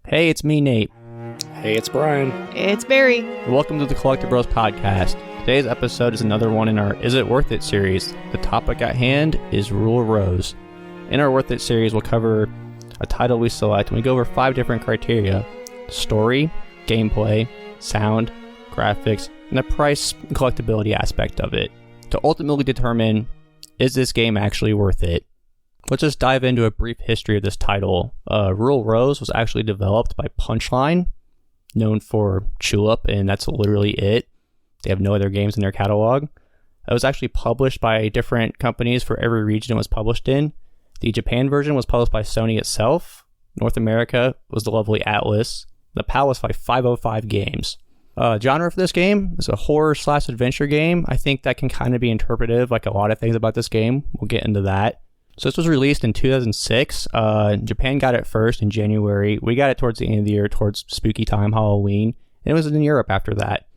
Hey, it's me, Nate. Hey, it's Brian. It's Barry. Welcome to the Collecti-Bros podcast. Today's episode is another one in our Is It Worth It series. The topic at hand is Rule of Rose. In our Worth It series, we'll cover a title we select and we go over 5 different criteria: story, gameplay, sound, graphics, and the price and collectability aspect of it, to ultimately determine, is this game actually worth it? Let's just dive into a brief history of this title. Rule of Rose was actually developed by Punchline, known for Julep, and that's literally it. They have no other games in their catalog. It was actually published by different companies for every region it was published in. The Japan version was published by Sony itself. North America was the lovely Atlas. The PAL was by 505 Games. Genre for this game is a horror/adventure game. I think that can kind of be interpretive, like a lot of things about this game. We'll get into that. So this was released in 2006. Japan got it first in January. We got it towards the end of the year, towards spooky time, Halloween. And it was in Europe after that.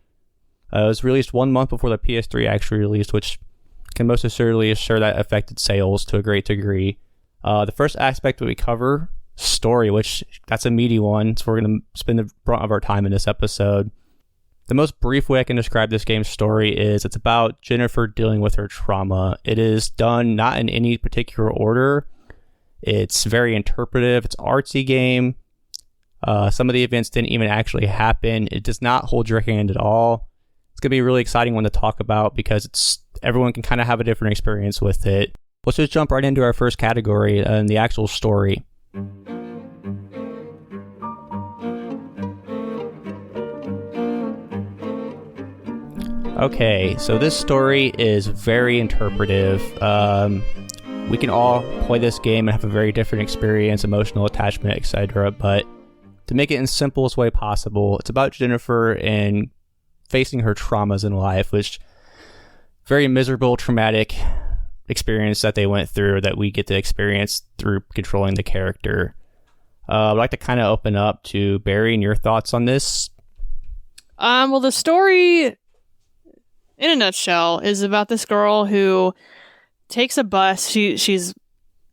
It was released 1 month before the PS3 actually released, which can most assuredly assure that affected sales to a great degree. The first aspect that we cover, story, which that's a meaty one, so we're going to spend the brunt of our time in this episode. The most brief way I can describe this game's story is it's about Jennifer dealing with her trauma. It is done not in any particular order. It's very interpretive. It's an artsy game. Some of the events didn't even actually happen. It does not hold your hand at all. It's going to be a really exciting one to talk about because everyone can kind of have a different experience with it. Let's just jump right into our first category and the actual story. Okay, so this story is very interpretive. We can all play this game and have a very different experience, emotional attachment, etc. But to make it in the simplest way possible, it's about Jennifer and facing her traumas in life, which very miserable, traumatic experience that they went through that we get to experience through controlling the character. I'd like to kind of open up to Barry and your thoughts on this. Well, the story, in a nutshell, is about this girl who takes a bus. She's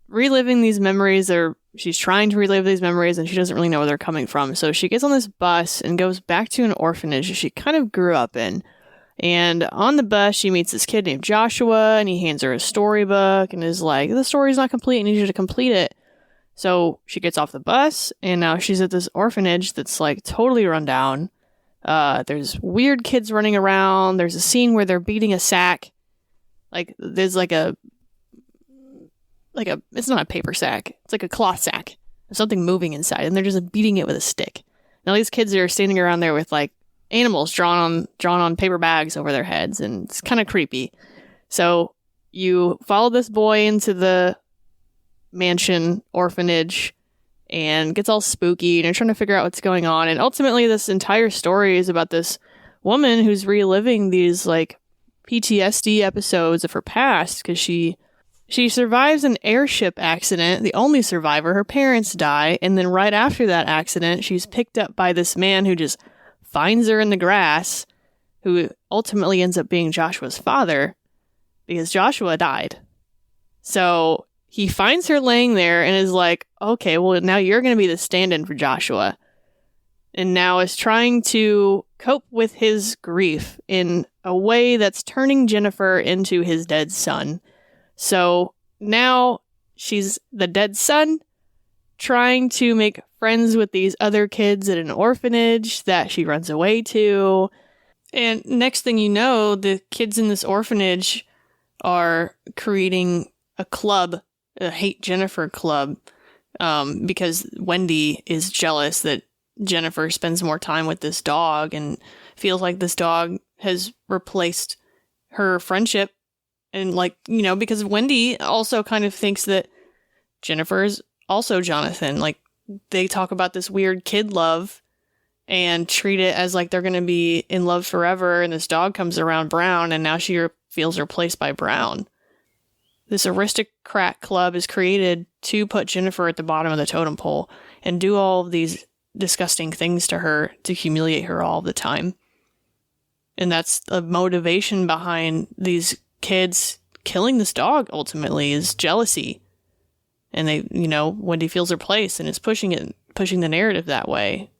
reliving these memories, or she's trying to relive these memories, and she doesn't really know where they're coming from. So she gets on this bus and goes back to an orphanage she kind of grew up in. And on the bus, she meets this kid named Joshua, and he hands her a storybook and is like, the story's not complete, I need you to complete it. So she gets off the bus, and now she's at this orphanage that's like totally run down. There's weird kids running around. There's a scene where they're beating a sack. Like, there's it's not a paper sack. It's like a cloth sack. There's something moving inside, and they're just beating it with a stick. Now these kids are standing around there with like animals drawn on paper bags over their heads, and it's kind of creepy. So you follow this boy into the mansion orphanage, and gets all spooky, and you're trying to figure out what's going on. And ultimately, this entire story is about this woman who's reliving these like PTSD episodes of her past, because she survives an airship accident, the only survivor. Her parents die, and then right after that accident, she's picked up by this man who just finds her in the grass, who ultimately ends up being Joshua's father, because Joshua died. So he finds her laying there and is like, okay, well, now you're going to be the stand-in for Joshua. And now is trying to cope with his grief in a way that's turning Jennifer into his dead son. So now she's the dead son, trying to make friends with these other kids at an orphanage that she runs away to. And next thing you know, the kids in this orphanage are creating a club, a Hate Jennifer club, because Wendy is jealous that Jennifer spends more time with this dog and feels like this dog has replaced her friendship. And because Wendy also kind of thinks that Jennifer is also Jonathan. Like, they talk about this weird kid love and treat it as like they're going to be in love forever. And this dog comes around, Brown, and now she feels replaced by Brown. This aristocrat club is created to put Jennifer at the bottom of the totem pole and do all of these disgusting things to her to humiliate her all the time. And that's the motivation behind these kids killing this dog, ultimately, is jealousy. And they, Wendy feels her place and is pushing pushing the narrative that way.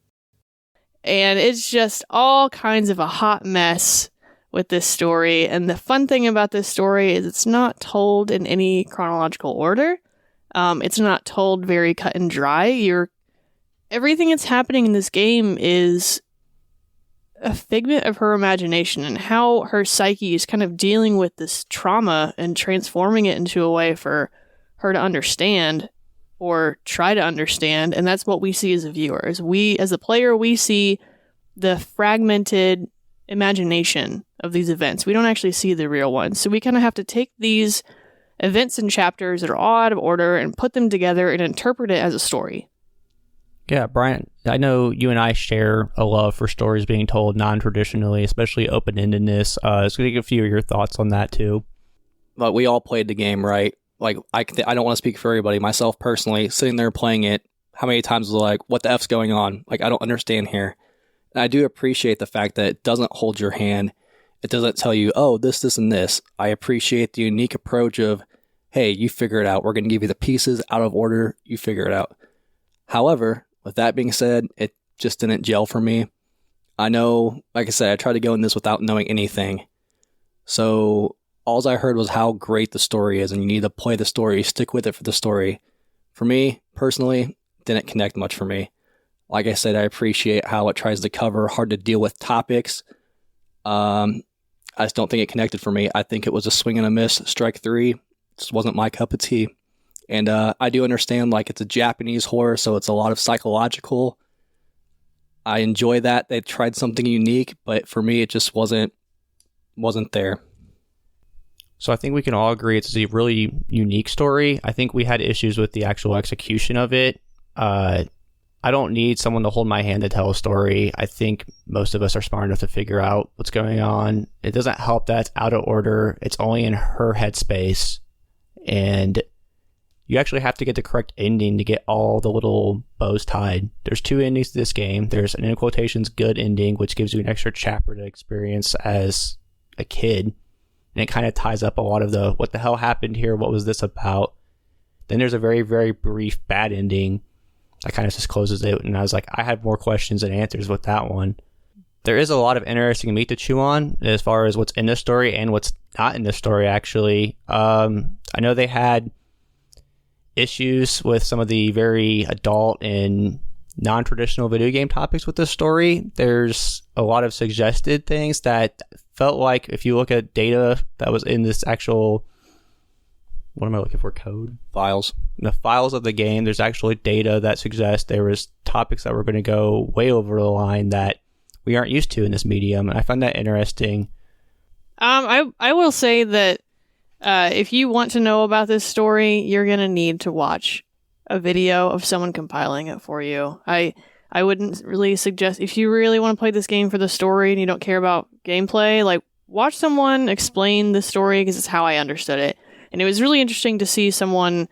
And it's just all kinds of a hot mess with this story. And the fun thing about this story is it's not told in any chronological order. It's not told very cut and dry. Everything that's happening in this game is a figment of her imagination and how her psyche is kind of dealing with this trauma and transforming it into a way for her to understand or try to understand. And that's what we see as a viewer. As a player, we see the fragmented imagination of these events. We don't actually see the real ones. So we kind of have to take these events and chapters that are all out of order and put them together and interpret it as a story. Yeah, Brian, I know you and I share a love for stories being told non-traditionally, especially open-endedness. I was going to get a few of your thoughts on that, too. But we all played the game, right? Like, I don't want to speak for everybody. Myself, personally, sitting there playing it, how many times was like, what the F's going on? Like, I don't understand here. And I do appreciate the fact that it doesn't hold your hand. It doesn't tell you, oh, this, and this. I appreciate the unique approach of, hey, you figure it out. We're going to give you the pieces out of order. You figure it out. However, with that being said, it just didn't gel for me. I know, like I said, I tried to go in this without knowing anything. So all I heard was how great the story is, and you need to play the story, stick with it for the story. For me, personally, didn't connect much for me. Like I said, I appreciate how it tries to cover hard to deal with topics. I just don't think it connected for me. I think it was a swing and a miss, strike three. Just wasn't my cup of tea. And I do understand, like, it's a Japanese horror, so it's a lot of psychological. I enjoy that. They tried something unique, but for me, it just wasn't there. So I think we can all agree it's a really unique story. I think we had issues with the actual execution of it. I don't need someone to hold my hand to tell a story. I think most of us are smart enough to figure out what's going on. It doesn't help that it's out of order. It's only in her headspace. And you actually have to get the correct ending to get all the little bows tied. There's two endings to this game. There's an, in quotations, good ending, which gives you an extra chapter to experience as a kid. And it kind of ties up a lot of the, what the hell happened here? What was this about? Then there's a very, very brief bad ending that kind of just closes it. And I was like, I had more questions than answers with that one. There is a lot of interesting meat to chew on as far as what's in the story and what's not in the story, actually. I know they had issues with some of the very adult and non-traditional video game topics with this story. There's a lot of suggested things that felt like, if you look at data that was in this actual, what am I looking for, code? Files. In the files of the game, there's actually data that suggests there was topics that were going to go way over the line that we aren't used to in this medium, and I find that interesting. I will say that if you want to know about this story, you're going to need to watch a video of someone compiling it for you. I wouldn't really suggest, if you really want to play this game for the story and you don't care about gameplay, like, watch someone explain the story, because it's how I understood it. And it was really interesting to see someone.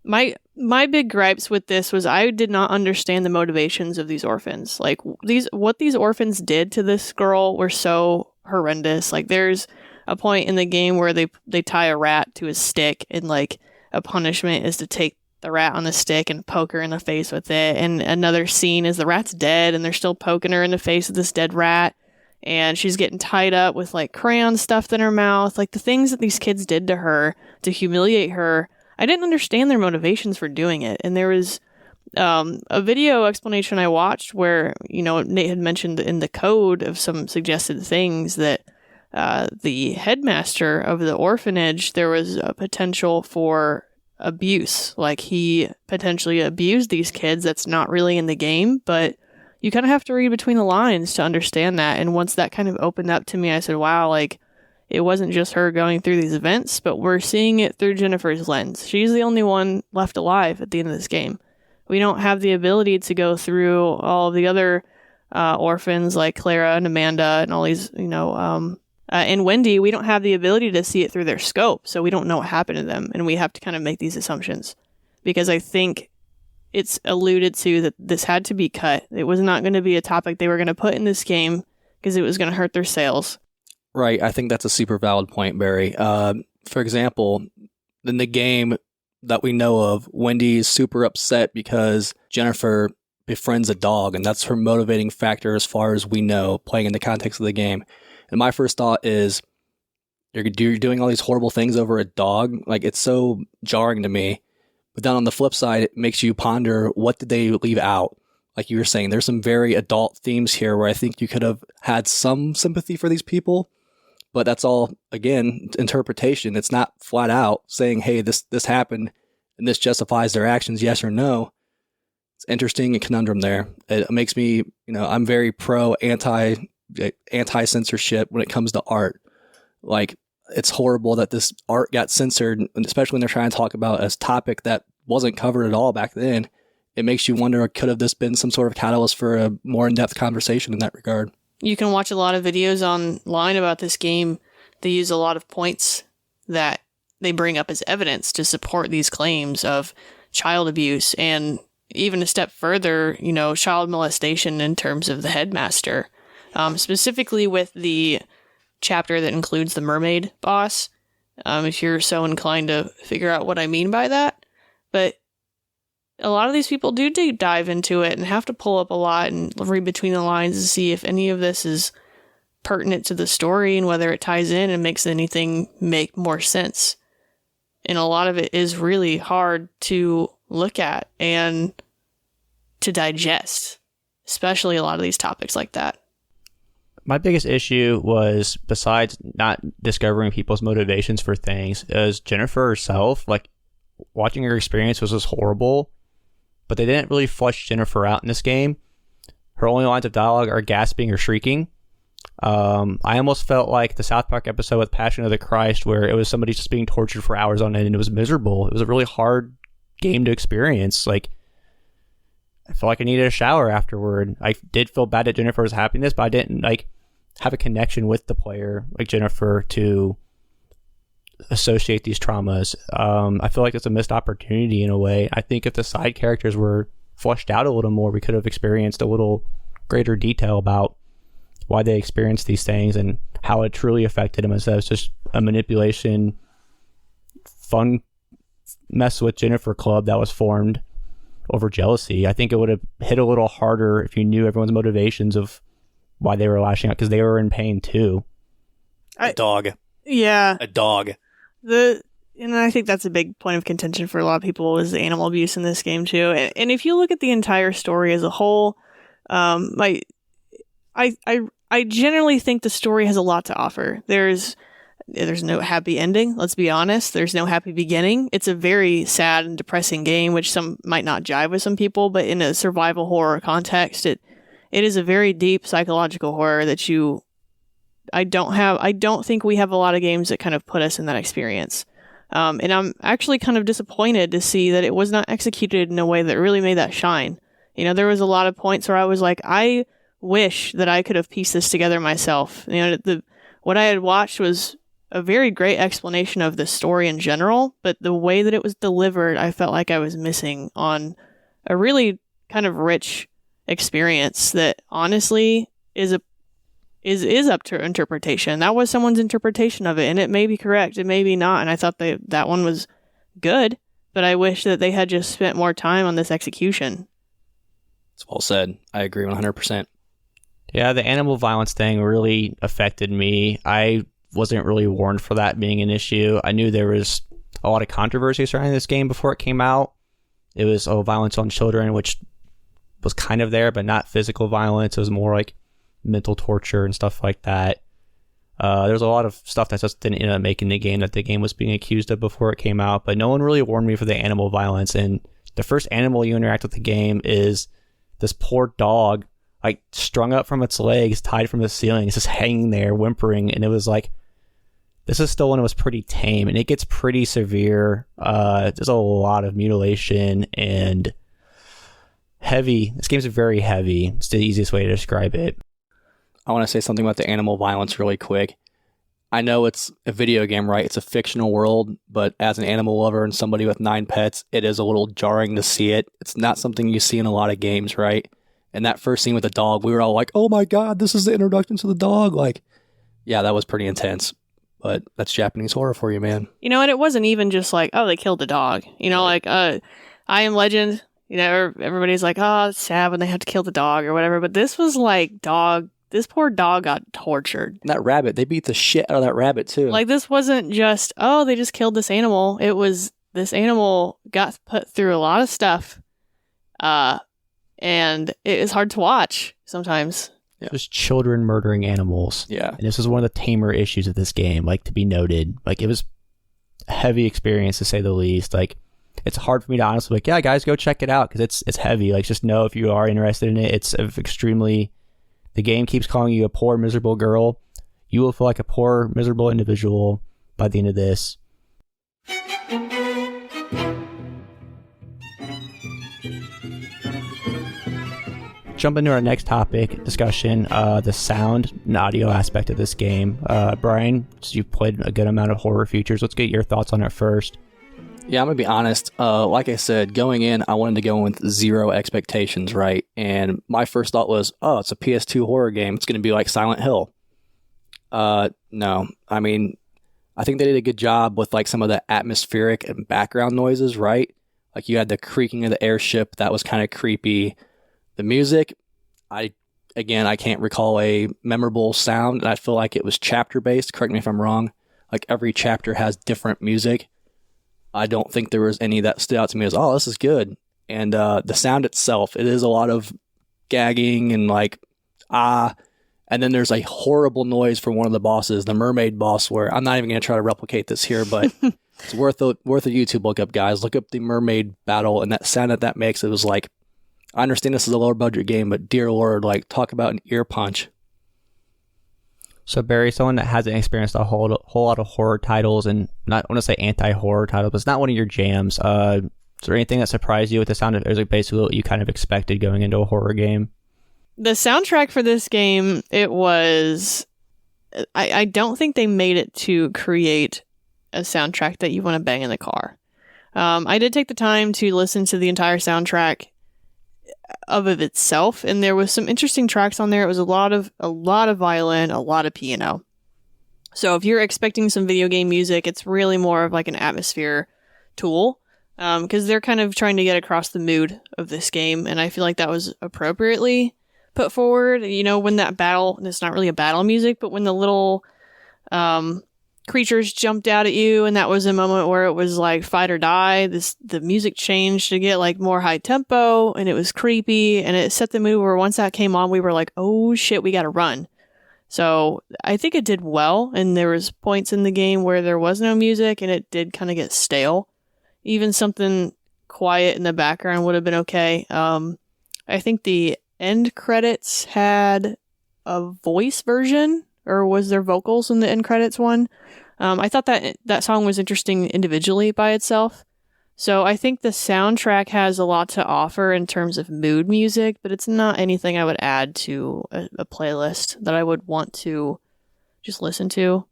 My big gripes with this was I did not understand the motivations of these orphans. Like, what these orphans did to this girl were so horrendous. Like, there's a point in the game where they tie a rat to a stick, and like a punishment is to take the rat on the stick and poke her in the face with it. And another scene is the rat's dead and they're still poking her in the face with this dead rat, and she's getting tied up with like crayon stuffed in her mouth. Like, the things that these kids did to her to humiliate her, I didn't understand their motivations for doing it. And there was a video explanation I watched where, Nate had mentioned in the code of some suggested things that the headmaster of the orphanage, there was a potential for abuse. Like, he potentially abused these kids. That's not really in the game, but you kind of have to read between the lines to understand that. And once that kind of opened up to me, I said, wow, like, it wasn't just her going through these events, but we're seeing it through Jennifer's lens. She's the only one left alive at the end of this game. We don't have the ability to go through all of the other orphans like Clara and Amanda and all these, and Wendy. We don't have the ability to see it through their scope, so we don't know what happened to them, and we have to kind of make these assumptions, because I think it's alluded to that this had to be cut. It was not going to be a topic they were going to put in this game because it was going to hurt their sales. Right, I think that's a super valid point, Barry. For example, in the game that we know of, Wendy's super upset because Jennifer befriends a dog, and that's her motivating factor as far as we know, playing in the context of the game. And my first thought is, you're doing all these horrible things over a dog. Like, it's so jarring to me. But then on the flip side, it makes you ponder, what did they leave out? Like you were saying, there's some very adult themes here where I think you could have had some sympathy for these people. But that's all, again, interpretation. It's not flat out saying, hey, this happened and this justifies their actions, yes or no. It's interesting, a conundrum there. It makes me, I'm very pro anti-censorship when it comes to art. Like, it's horrible that this art got censored, and especially when they're trying to talk about a topic that wasn't covered at all back then. It makes you wonder, could have this been some sort of catalyst for a more in-depth conversation in that regard? You can watch a lot of videos online about this game. They use a lot of points that they bring up as evidence to support these claims of child abuse, and even a step further, child molestation in terms of the headmaster. Specifically with the chapter that includes the mermaid boss, if you're so inclined to figure out what I mean by that. But a lot of these people do dive into it and have to pull up a lot and read between the lines to see if any of this is pertinent to the story and whether it ties in and makes anything make more sense. And a lot of it is really hard to look at and to digest, especially a lot of these topics like that. My biggest issue was, besides not discovering people's motivations for things, is Jennifer herself. Like, watching her experience was just horrible, but they didn't really flesh Jennifer out in this game. Her only lines of dialogue are gasping or shrieking. I almost felt like the South Park episode with Passion of the Christ, where it was somebody just being tortured for hours on end, and it was miserable. It was a really hard game to experience. Like, I felt like I needed a shower afterward. I did feel bad at Jennifer's happiness, but I didn't have a connection with the player like Jennifer to associate these traumas. I feel like it's a missed opportunity in a way. I think if the side characters were fleshed out a little more, we could have experienced a little greater detail about why they experienced these things and how it truly affected them, instead of just a manipulation, fun mess with Jennifer club that was formed over jealousy. I think it would have hit a little harder if you knew everyone's motivations of why they were lashing out, because they were in pain too. A dog. Yeah. A dog. And I think that's a big point of contention for a lot of people, is the animal abuse in this game too. And if you look at the entire story as a whole, I generally think the story has a lot to offer. There's no happy ending, let's be honest. There's no happy beginning. It's a very sad and depressing game, which some might not jive with some people, but in a survival horror context, it is a very deep psychological horror that I don't think we have a lot of games that kind of put us in that experience. And I'm actually kind of disappointed to see that it was not executed in a way that really made that shine. There was a lot of points where I was like, I wish that I could have pieced this together myself. What I had watched was a very great explanation of the story in general, but the way that it was delivered, I felt like I was missing on a really kind of rich experience that honestly is up to interpretation. That was someone's interpretation of it, and it may be correct, it may be not, and I thought that one was good, but I wish that they had just spent more time on this execution. It's well said. I agree 100%. Yeah, the animal violence thing really affected me. I wasn't really warned for that being an issue. I knew there was a lot of controversy surrounding this game before it came out. It was violence on children, which was kind of there, but not physical violence. It was more like mental torture and stuff like that. There's a lot of stuff that just didn't end up making the game that the game was being accused of before it came out, but no one really warned me for the animal violence. And the first animal you interact with the game is this poor dog, like strung up from its legs, tied from the ceiling. It's just hanging there whimpering, and it was like, this is still when it was pretty tame, and it gets pretty severe. There's a lot of mutilation and heavy. This game's very heavy. It's the easiest way to describe it. I want to say something about the animal violence really quick. I know it's a video game, right? It's a fictional world, but as an animal lover and somebody with 9 pets, it is a little jarring to see it. It's not something you see in a lot of games, right? And that first scene with the dog, we were all like, oh my God, this is the introduction to the dog. Like, yeah, that was pretty intense. But that's Japanese horror for you, man. And it wasn't even just like, oh, they killed the dog. Like, I Am Legend, You know, everybody's like, oh, it's sad when they have to kill the dog or whatever. But this was like this poor dog got tortured. And that rabbit, they beat the shit out of that rabbit too. Like, this wasn't just, oh, they just killed this animal. It was, this animal got put through a lot of stuff. And it is hard to watch sometimes. Yeah. Just children murdering animals. Yeah. And this was one of the tamer issues of this game, like, to be noted. Like, it was a heavy experience, to say the least. Like, it's hard for me to honestly, like, yeah, guys, go check it out, because it's heavy. Like, just know if you are interested in it, it's extremely... The game keeps calling you a poor, miserable girl. You will feel like a poor, miserable individual by the end of this. Jump into our next topic discussion, the sound and audio aspect of this game. Brian, so you've played a good amount of horror features. Let's get your thoughts on it first. Yeah, I'm going to be honest. Like I said, going in, I wanted to go in with zero expectations, right? And my first thought was, oh, it's a PS2 horror game. It's going to be like Silent Hill. No. I mean, I think they did a good job with like some of the atmospheric and background noises, right? Like you had the creaking of the airship. That was kind of creepy. The music, I can't recall a memorable sound. And I feel like it was chapter-based. Correct me if I'm wrong. Like every chapter has different music. I don't think there was any that stood out to me as, oh, this is good. And the sound itself, it is a lot of gagging and like, and then there's a horrible noise from one of the bosses, the mermaid boss, where I'm not even going to try to replicate this here, but it's worth a YouTube lookup, guys. Look up the mermaid battle, and that sound that makes, it was like, I understand this is a lower budget game, but dear Lord, like, talk about an ear punch. So Barry, someone that hasn't experienced a whole lot of horror titles, and not I want to say anti-horror titles, but it's not one of your jams. Is there anything that surprised you with the sound? Or is it basically what you kind of expected going into a horror game? The soundtrack for this game, it was... I don't think they made it to create a soundtrack that you want to bang in the car. I did take the time to listen to the entire soundtrack of itself, and there was some interesting tracks on there. It was a lot of violin, a lot of piano. So if you're expecting some video game music, it's really more of like an atmosphere tool, because they're kind of trying to get across the mood of this game, and I feel like that was appropriately put forward. You know, when that battle, it's not really a battle music, but when the little creatures jumped out at you, and that was a moment where it was like fight or die. The music changed to get like more high tempo, and it was creepy, and it set the mood where once that came on, we were like, oh shit, we gotta run. So I think it did well, and there was points in the game where there was no music, and it did kind of get stale. Even something quiet in the background would have been okay. I think the end credits had a voice version, or was there vocals in the end credits one? I thought that song was interesting individually by itself. So I think the soundtrack has a lot to offer in terms of mood music, but it's not anything I would add to a playlist that I would want to just listen to.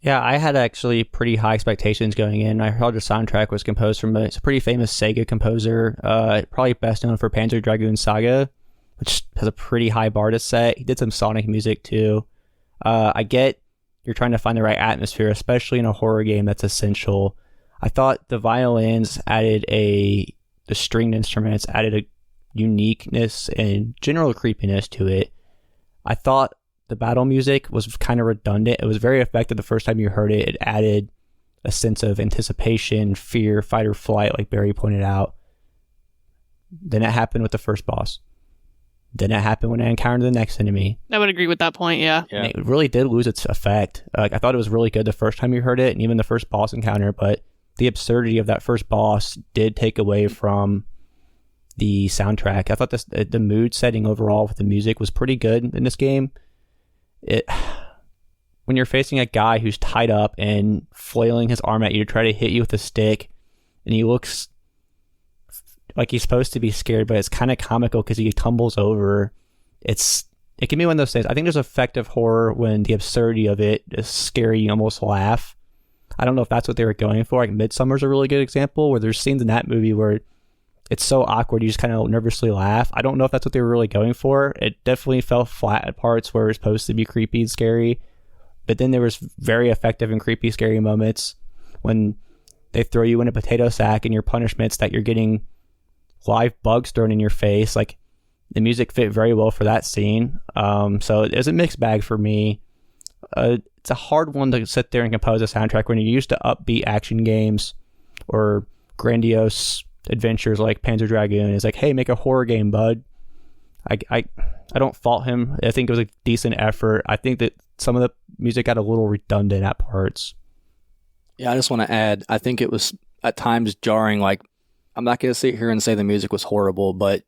Yeah, I had actually pretty high expectations going in. I heard the soundtrack was composed from it's a pretty famous Sega composer, probably best known for Panzer Dragoon Saga, which has a pretty high bar to set. He did some Sonic music too. I get you're trying to find the right atmosphere, especially in a horror game. That's essential. I thought the violins added the stringed instruments added a uniqueness and general creepiness to it. I thought the battle music was kind of redundant. It was very effective the first time you heard it. It added a sense of anticipation, fear, fight or flight, like Barry pointed out. Then it happened with the first boss. Then it happened when I encountered the next enemy. I would agree with that point, yeah. And it really did lose its effect. Like, I thought it was really good the first time you heard it, and even the first boss encounter, but the absurdity of that first boss did take away from the soundtrack. I thought the mood setting overall with the music was pretty good in this game. When you're facing a guy who's tied up and flailing his arm at you to try to hit you with a stick, and he looks like he's supposed to be scared, but it's kind of comical because he tumbles over. It can be one of those things. I think there's effective horror when the absurdity of it is scary, you almost laugh. I don't know if that's what they were going for. Like Midsummer's a really good example, where there's scenes in that movie where it's so awkward you just kind of nervously laugh. I don't know if that's what they were really going for. It definitely fell flat at parts where it was supposed to be creepy and scary, but then there was very effective and creepy, scary moments when they throw you in a potato sack, and your punishment's that you're getting live bugs thrown in your face. Like, the music fit very well for that scene. So it was a mixed bag for me. It's a hard one to sit there and compose a soundtrack when you're used to upbeat action games or grandiose adventures like Panzer Dragoon. It's like, hey, make a horror game, bud. I don't fault him. I think it was a decent effort. I think that some of the music got a little redundant at parts. Yeah, I just want to add, I think it was at times jarring. Like, I'm not going to sit here and say the music was horrible, but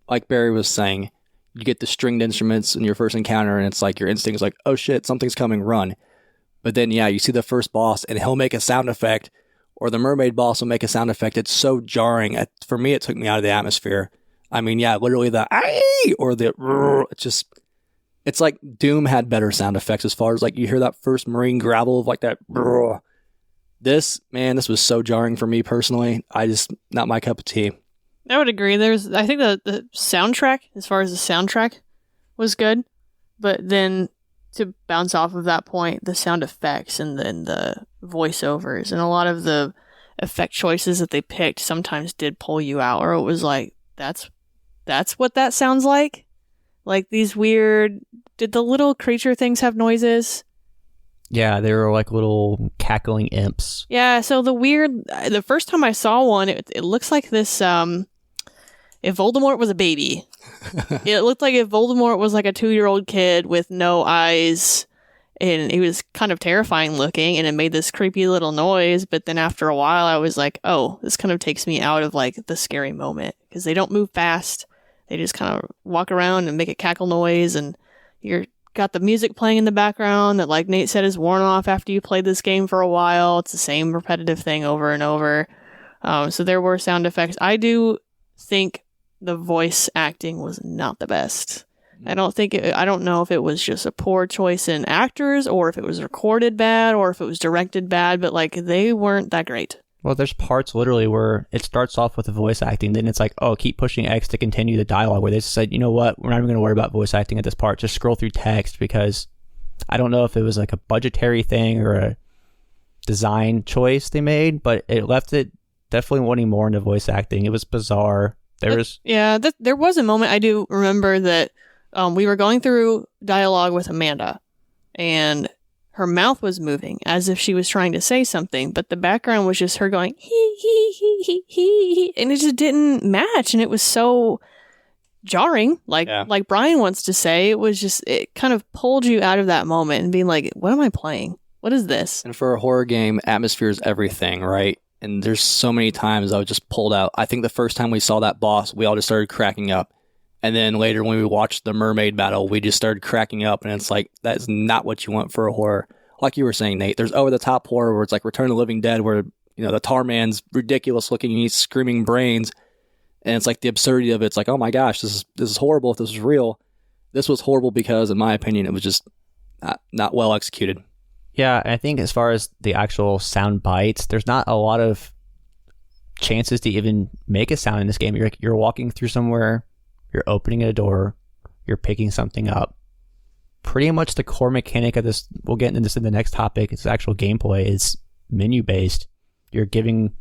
like Barry was saying, you get the stringed instruments in your first encounter, and it's like your instinct is like, oh shit, something's coming, run. But then, yeah, you see the first boss, and he'll make a sound effect, or the mermaid boss will make a sound effect. It's so jarring. For me, it took me out of the atmosphere. I mean, yeah, literally the "aye" or the it's like Doom had better sound effects as far as like you hear that first marine gravel of like that. This was so jarring for me personally. Not my cup of tea. I would agree. I think the soundtrack, as far as the soundtrack, was good, but then to bounce off of that point, the sound effects and then the voiceovers and a lot of the effect choices that they picked sometimes did pull you out, or it was like, that's what that sounds like? Like these weird, did the little creature things have noises? Yeah, they were like little cackling imps. Yeah, so the first time I saw one, it looks like this, if Voldemort was a baby. It looked like if Voldemort was like a 2-year-old kid with no eyes, and he was kind of terrifying looking, and it made this creepy little noise, but then after a while I was like, oh, this kind of takes me out of like the scary moment, because they don't move fast. They just kind of walk around and make a cackle noise, and you're got the music playing in the background that, like Nate said, is worn off after you play this game for a while. It's the same repetitive thing over and over. So there were sound effects. I do think the voice acting was not the best. I don't know if it was just a poor choice in actors, or if it was recorded bad, or if it was directed bad, but like they weren't that great. Well, there's parts literally where it starts off with the voice acting, then it's like, oh, keep pushing X to continue the dialogue, where they just said, you know what, we're not even going to worry about voice acting at this part, just scroll through text, because I don't know if it was like a budgetary thing or a design choice they made, but it left it definitely wanting more into voice acting. It was bizarre. There was a moment I do remember that we were going through dialogue with Amanda, and her mouth was moving as if she was trying to say something, but the background was just her going, he, and it just didn't match, and it was so jarring, like Brian wants to say. It kind of pulled you out of that moment and being like, what am I playing? What is this? And for a horror game, atmosphere is everything, right? And there's so many times I was just pulled out. I think the first time we saw that boss, we all just started cracking up. And then later when we watched the mermaid battle, we just started cracking up. And it's like, that is not what you want for a horror. Like you were saying, Nate, there's over-the-top horror where it's like Return of the Living Dead, where, you know, the tar man's ridiculous looking and he's screaming brains. And it's like the absurdity of it's like, oh my gosh, this is horrible if this was real. This was horrible because, in my opinion, it was just not well executed. Yeah, I think as far as the actual sound bites, there's not a lot of chances to even make a sound in this game. You're walking through somewhere, you're opening a door, you're picking something up. Pretty much the core mechanic of this, we'll get into this in the next topic, it's actual gameplay, is menu-based. You're giving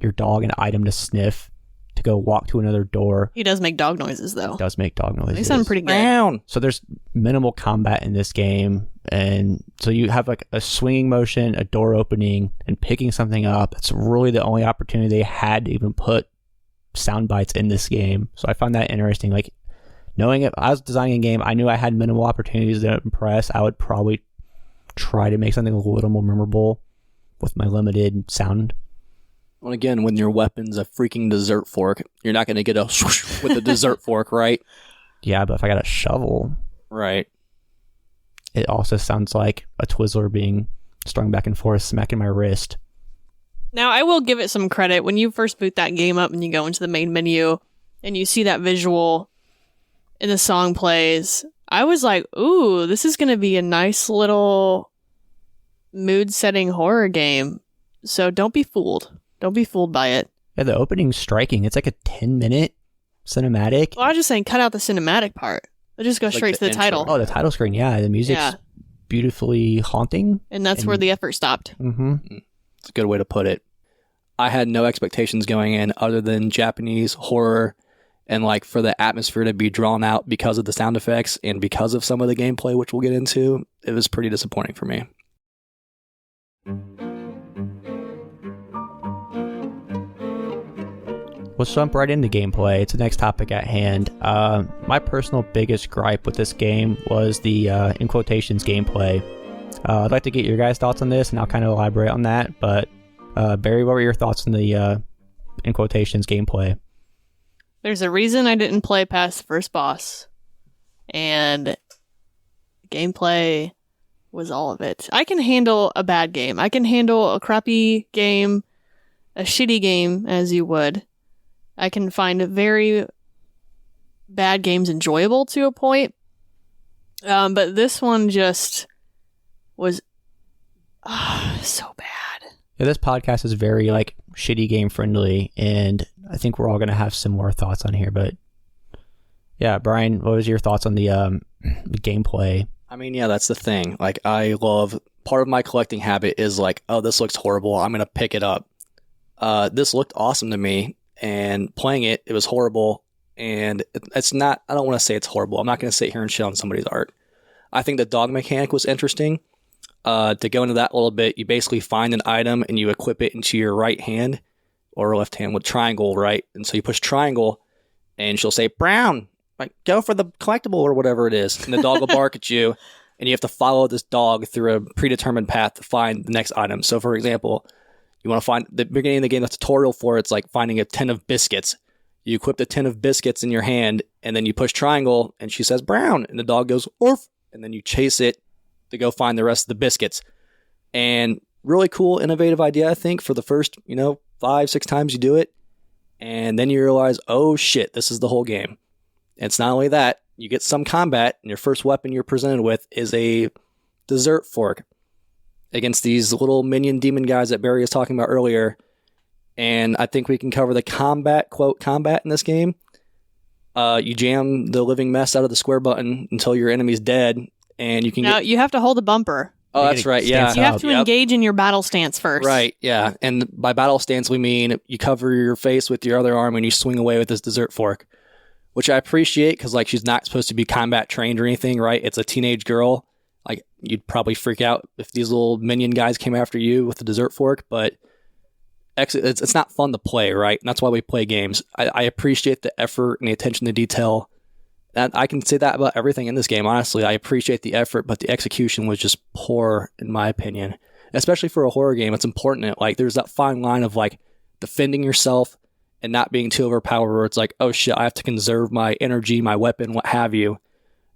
your dog an item to sniff, to go walk to another door. He does make dog noises, though. He does make dog noises. They sound pretty good. So there's minimal combat in this game, and so you have like a swinging motion, a door opening, and picking something up. It's really the only opportunity they had to even put sound bites in this game. So I found that interesting. Like, knowing if I was designing a game, I knew I had minimal opportunities to impress. I would probably try to make something a little more memorable with my limited sound. Well, again, when your weapon's a freaking dessert fork, you're not going to get a swoosh with a dessert fork, right? Yeah, but if I got a shovel... Right. It also sounds like a Twizzler being strung back and forth, smacking my wrist. Now, I will give it some credit. When you first boot that game up and you go into the main menu and you see that visual and the song plays, I was like, ooh, this is going to be a nice little mood-setting horror game. So don't be fooled. Don't be fooled by it. Yeah, the opening's striking. It's like a 10-minute cinematic. Well, I was just saying, cut out the cinematic part. Let's just go straight to the title. Oh, the title screen. Yeah, the music's beautifully haunting. And that's where the effort stopped. Mm-hmm. It's a good way to put it. I had no expectations going in other than Japanese horror and like for the atmosphere to be drawn out because of the sound effects and because of some of the gameplay, which we'll get into. It was pretty disappointing for me. Let's jump right into gameplay. It's the next topic at hand. My personal biggest gripe with this game was the, in quotations, gameplay. I'd like to get your guys' thoughts on this, and I'll kind of elaborate on that. But, Barry, what were your thoughts on the, in quotations, gameplay? There's a reason I didn't play past the first boss. And gameplay was all of it. I can handle a bad game. I can handle a crappy game, a shitty game, as you would. I can find very bad games enjoyable to a point. But this one just was so bad. Yeah, this podcast is very like shitty game friendly, and I think we're all going to have similar thoughts on here. But yeah, Brian, what was your thoughts on the gameplay? I mean, yeah, that's the thing. Like, I love, part of my collecting habit is like, oh, this looks horrible, I'm going to pick it up. This looked awesome to me. And playing it, it was horrible. And it's not, I don't want to say it's horrible. I'm not going to sit here and shit on somebody's art. I think the dog mechanic was interesting. To go into that a little bit, you basically find an item and you equip it into your right hand or left hand with triangle, right? And so you push triangle and she'll say, Brown, like, go for the collectible or whatever it is. And the dog will bark at you and you have to follow this dog through a predetermined path to find the next item. So for example, you want to find the beginning of the game, the tutorial for it's like finding a tin of biscuits. You equip the tin of biscuits in your hand, and then you push triangle, and she says, Brown, and the dog goes, Orf, and then you chase it to go find the rest of the biscuits. And really cool, innovative idea, I think, for the first, 5-6 times you do it. And then you realize, oh shit, this is the whole game. And it's not only that, you get some combat, and your first weapon you're presented with is a dessert fork against these little minion demon guys that Barry was talking about earlier. And I think we can cover the combat, quote, combat in this game. You jam the living mess out of the square button until your enemy's dead, and you can you have to hold a bumper. Oh, that's right, yeah. You have to engage in your battle stance first. Right, yeah. And by battle stance, we mean you cover your face with your other arm and you swing away with this dessert fork, which I appreciate because, like, she's not supposed to be combat trained or anything, right? It's a teenage girl. Like, you'd probably freak out if these little minion guys came after you with the dessert fork, but it's not fun to play, right? And that's why we play games. I appreciate the effort and the attention to detail. And I can say that about everything in this game, honestly. I appreciate the effort, but the execution was just poor, in my opinion. Especially for a horror game, it's important. Like, there's that fine line of, like, defending yourself and not being too overpowered, where it's like, oh shit, I have to conserve my energy, my weapon, what have you.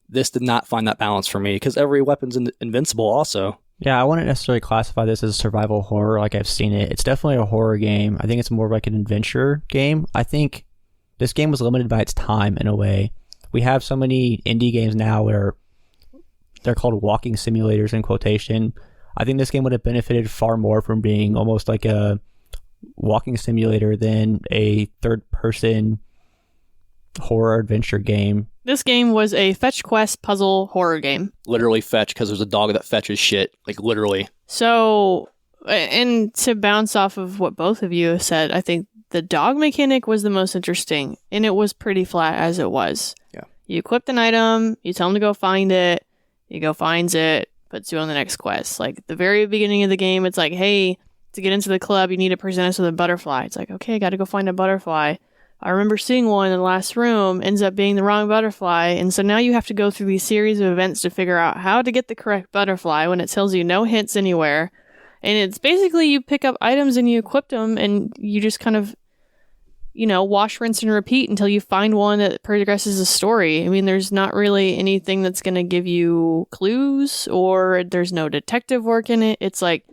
This did not find that balance for me, because every weapon's invincible also. Yeah, I wouldn't necessarily classify this as survival horror like I've seen it. It's definitely a horror game. I think it's more like an adventure game. I think this game was limited by its time in a way. We have so many indie games now where they're called walking simulators in quotation. I think this game would have benefited far more from being almost like a walking simulator than a third-person horror adventure game. This game was a fetch quest puzzle horror game. Literally fetch, because there's a dog that fetches shit. Like, literally. So, and to bounce off of what both of you have said, I think the dog mechanic was the most interesting, and it was pretty flat as it was. Yeah. You equip an item, you tell him to go find it, he go finds it, puts you on the next quest. Like, the very beginning of the game, it's like, hey, to get into the club, you need to present us with a butterfly. It's like, okay, I got to go find a butterfly. I remember seeing one in the last room, ends up being the wrong butterfly, and so now you have to go through these series of events to figure out how to get the correct butterfly when it tells you no hints anywhere. And it's basically you pick up items and you equip them, and you just kind of, wash, rinse, and repeat until you find one that progresses the story. I mean, there's not really anything that's going to give you clues, or there's no detective work in it. It's like,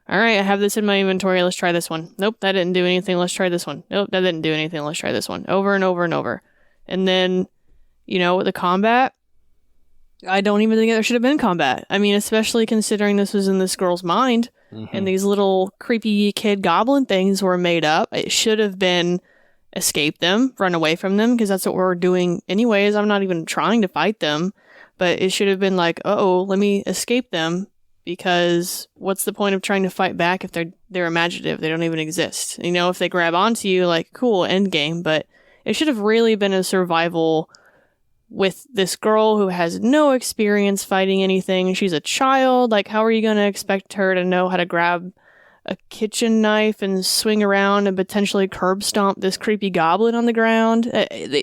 all right, I have this in my inventory. Let's try this one. Nope, that didn't do anything. Let's try this one. Nope, that didn't do anything. Let's try this one. Over and over and over. And then, the combat, I don't even think there should have been combat. I mean, especially considering this was in this girl's mind, and these little creepy kid goblin things were made up. It should have been escape them, run away from them, because that's what we're doing anyways. I'm not even trying to fight them, but it should have been like, let me escape them, because what's the point of trying to fight back if they're imaginative? They don't even exist. You know, if they grab onto you, like, cool, end game, but it should have really been a survival with this girl who has no experience fighting anything. She's a child. Like, how are you going to expect her to know how to grab a kitchen knife and swing around and potentially curb stomp this creepy goblin on the ground?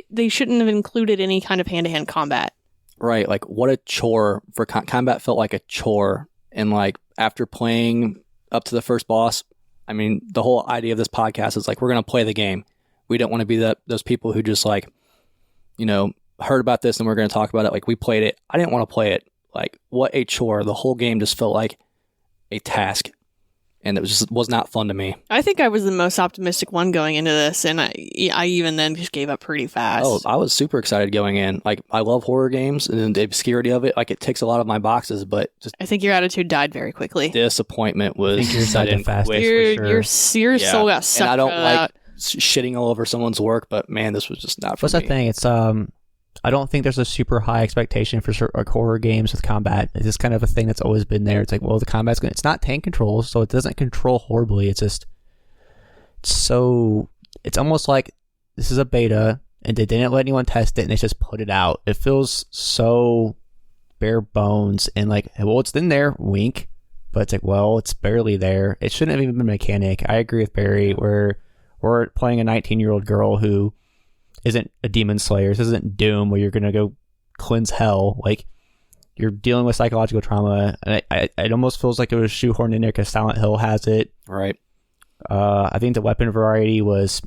They shouldn't have included any kind of hand-to-hand combat. Right, like what a chore for combat felt like a chore. And like after playing up to the first boss, I mean, the whole idea of this podcast is like, we're going to play the game. We don't want to be those people who just like, you know, heard about this and we're going to talk about it. Like we played it. I didn't want to play it. Like what a chore. The whole game just felt like a task. And it was not fun to me. I think I was the most optimistic one going into this, and I even then just gave up pretty fast. Oh, I was super excited going in. Like, I love horror games, and the obscurity of it, like, it ticks a lot of my boxes, but just... I think your attitude died very quickly. Disappointment was... I think you're sudden fast. Your soul got sucked. And I don't like out. shitting all over someone's work, but man, this was just not for What's me. the thing? It's I don't think there's a super high expectation for like horror games with combat. It's just kind of a thing that's always been there. It's like, well, the combat's it's not tank control, so it doesn't control horribly. It's just so it's almost like this is a beta and they didn't let anyone test it and they just put it out. It feels so bare bones and like, well, it's in there, wink, but it's like, well, it's barely there. It shouldn't have even been a mechanic. I agree with Barry where we're playing a 19-year-old girl who isn't a demon slayer. This isn't Doom where you're going to go cleanse hell. Like, you're dealing with psychological trauma. And it almost feels like it was shoehorned in there because Silent Hill has it. Right. I think the weapon variety was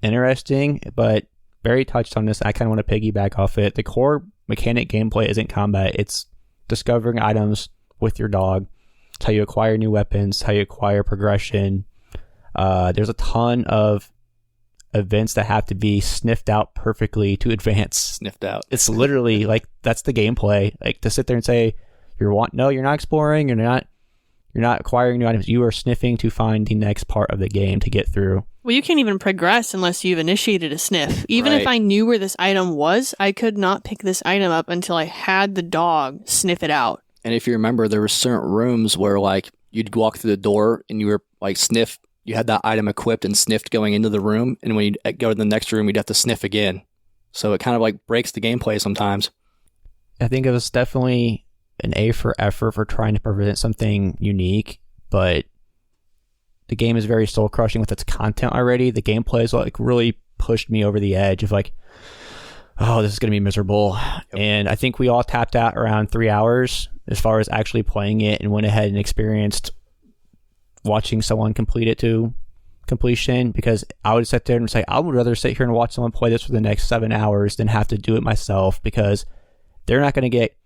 interesting, but Barry touched on this. I kind of want to piggyback off it. The core mechanic gameplay isn't combat. It's discovering items with your dog. It's how you acquire new weapons, how you acquire progression. There's a ton of events that have to be sniffed out perfectly to advance. Sniffed out. It's literally like that's the gameplay. Like to sit there and say you're not exploring, you're not acquiring new items. You are sniffing to find the next part of the game to get through. Well, you can't even progress unless you've initiated a sniff. Even if I knew where this item was, I could not pick this item up until I had the dog sniff it out. And if you remember, there were certain rooms where like you'd walk through the door and you were like you had that item equipped and sniffed going into the room, and when you go to the next room, you'd have to sniff again. So it kind of like breaks the gameplay sometimes. I think it was definitely an A for effort for trying to present something unique, but the game is very soul crushing with its content already. The gameplay is like really pushed me over the edge of like, oh, this is going to be miserable. Yep. And I think we all tapped out around 3 hours as far as actually playing it and went ahead and experienced watching someone complete it to completion, because I would sit there and say, I would rather sit here and watch someone play this for the next 7 hours than have to do it myself, because they're not going to get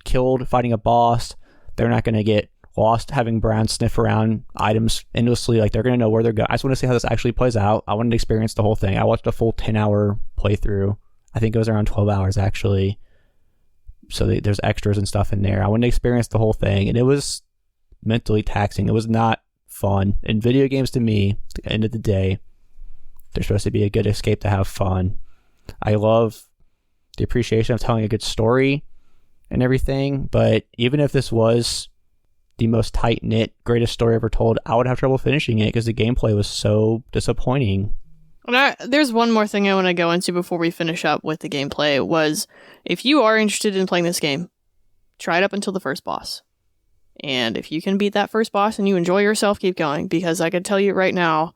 killed fighting a boss. They're not going to get lost having Brown sniff around items endlessly. Like, they're going to know where they're going. I just want to see how this actually plays out. I wanted to experience the whole thing. I watched a full 10-hour playthrough. I think it was around 12 hours actually. So there's extras and stuff in there. I wanted to experience the whole thing, and it was mentally taxing. It was not fun. And video games, to me, at the end of the day, they're supposed to be a good escape to have fun. I love the appreciation of telling a good story and everything, but even if this was the most tight-knit, greatest story ever told, I would have trouble finishing it because the gameplay was so disappointing. And there's one more thing I want to go into before we finish up with the gameplay, was if you are interested in playing this game, try it up until the first boss. And if you can beat that first boss and you enjoy yourself, keep going. Because I can tell you right now,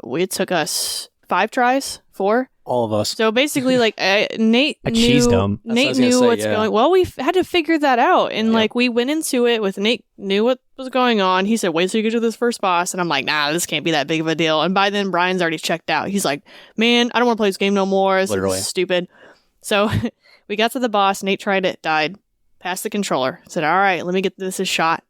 it took us 5 tries, 4. All of us. So basically, like, Nate knew what's going. Well, we had to figure that out, and like we went into it with Nate knew what was going on. He said, "Wait till you get to this first boss," and I'm like, "Nah, this can't be that big of a deal." And by then, Brian's already checked out. He's like, "Man, I don't want to play this game no more. This is stupid." So we got to the boss. Nate tried it, died, passed the controller. Said, "All right, let me get this a shot."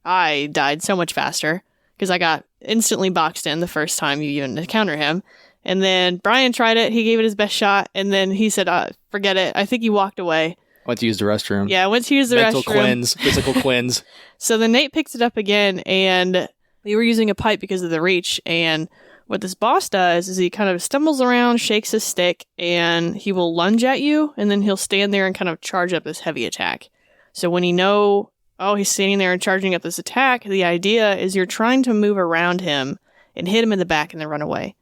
I died so much faster because I got instantly boxed in the first time you even encounter him. And then Brian tried it. He gave it his best shot. And then he said, forget it. I think he walked away. Went to use the restroom. Yeah, I went to use the restroom. Mental cleanse, physical cleanse. So then Nate picked it up again, and we were using a pipe because of the reach. And what this boss does is he kind of stumbles around, shakes his stick, and he will lunge at you. And then he'll stand there and kind of charge up this heavy attack. So when you know, oh, he's standing there and charging up this attack. The idea is you're trying to move around him and hit him in the back and then run away.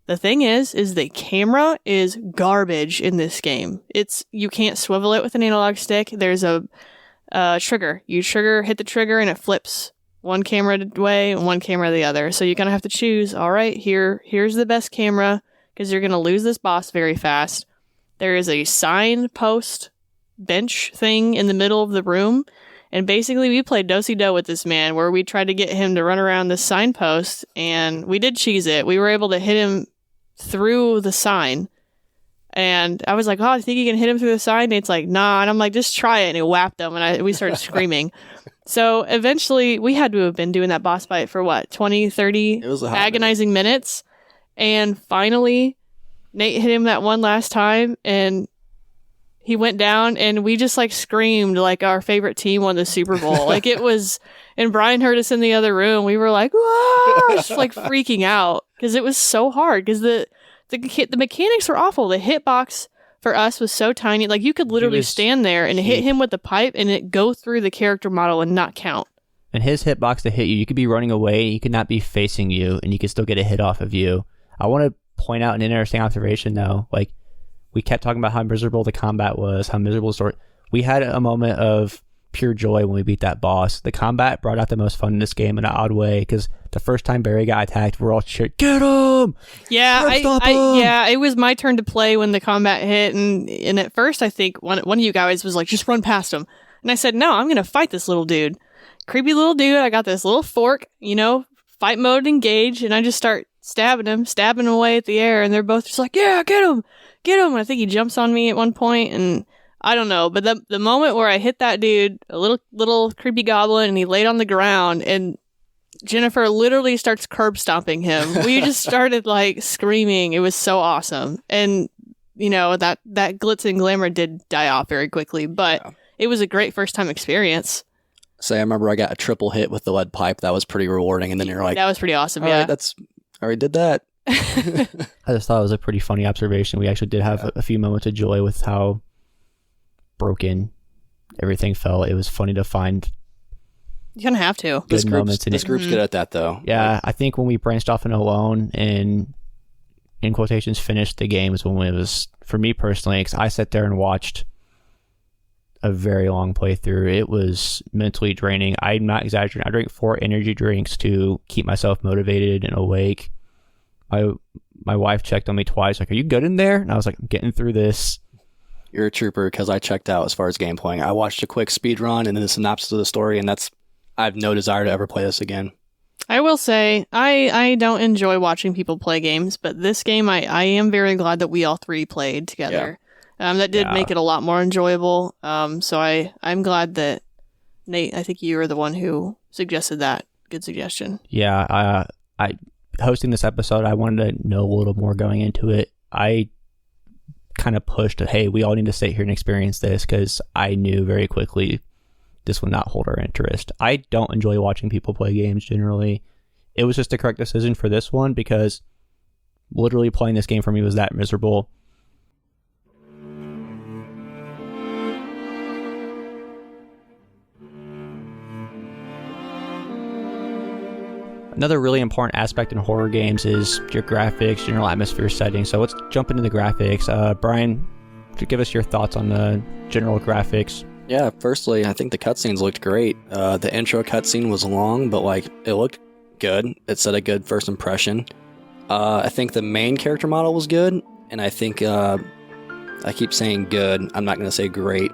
The thing is the camera is garbage in this game. You can't swivel it with an analog stick. There's a trigger. You hit the trigger, and it flips one camera way and one camera the other. So you're going to have to choose, all right, here's the best camera, because you're going to lose this boss very fast. There is a signpost bench thing in the middle of the room. And basically, we played do-si-do with this man, where we tried to get him to run around this signpost, and we did cheese it. We were able to hit him through the sign. And I was like, oh, I think you can hit him through the sign? And it's like, nah. And I'm like, just try it. And it whapped him, and we started screaming. So eventually, we had to have been doing that boss fight for, 20, 30 agonizing minutes. And finally, Nate hit him that one last time, and he went down, and we just screamed like our favorite team won the Super Bowl. It was, and Brian heard us in the other room. We were like, whoa, just freaking out, because it was so hard, because the mechanics were awful. The hitbox for us was so tiny. You could literally stand there and hit him with the pipe, and it go through the character model and not count. And his hitbox to hit you, you could be running away, he could not be facing you, and you could still get a hit off of you. I want to point out an interesting observation, though. We kept talking about how miserable the combat was, how miserable the story. We had a moment of pure joy when we beat that boss. The combat brought out the most fun in this game in an odd way, because the first time Barry got attacked, we're all cheering, get him! Yeah, it was my turn to play when the combat hit, and at first I think one of you guys was like, just run past him. And I said, no, I'm going to fight this little dude. Creepy little dude, I got this little fork, fight mode engage, and I just start stabbing away at the air, and they're both just like, yeah, get him! And I think he jumps on me at one point, and I don't know, but the moment where I hit that dude, a little creepy goblin, and he laid on the ground, and Jennifer literally starts curb stomping him. We just started screaming. It was so awesome. And that glitz and glamour did die off very quickly, but It was a great first time experience. I remember I got a triple hit with the lead pipe. That was pretty rewarding. And then you're like, that was pretty awesome. All yeah. Right, I already did that. I just thought it was a pretty funny observation. We actually did have a few moments of joy with how broken everything felt. It was funny to find. You kind of have to. This group's good at that, though. Yeah, I think when we branched off and alone and, in quotations, finished the game is when it was, for me personally, because I sat there and watched a very long playthrough. It was mentally draining. I'm not exaggerating. I drank 4 energy drinks to keep myself motivated and awake. My wife checked on me twice, like, are you good in there? And I was like, I'm getting through this. You're a trooper, because I checked out as far as game playing. I watched a quick speed run and then a synopsis of the story, and I have no desire to ever play this again. I will say, I don't enjoy watching people play games, but this game, I am very glad that we all 3 played together. Yeah. That did make it a lot more enjoyable. So I'm glad that, Nate, I think you were the one who suggested that. Good suggestion. Yeah, I hosting this episode, I wanted to know a little more going into it. I kind of pushed, hey, we all need to sit here and experience this, because I knew very quickly this would not hold our interest. I don't enjoy watching people play games generally. It was just the correct decision for this one, because literally playing this game for me was that miserable. Another really important aspect in horror games is your graphics, general atmosphere setting. So let's jump into the graphics. Brian, give us your thoughts on the general graphics. Yeah, firstly, I think the cutscenes looked great. The intro cutscene was long, but it looked good. It set a good first impression. I think the main character model was good, and I think I keep saying good. I'm not going to say great.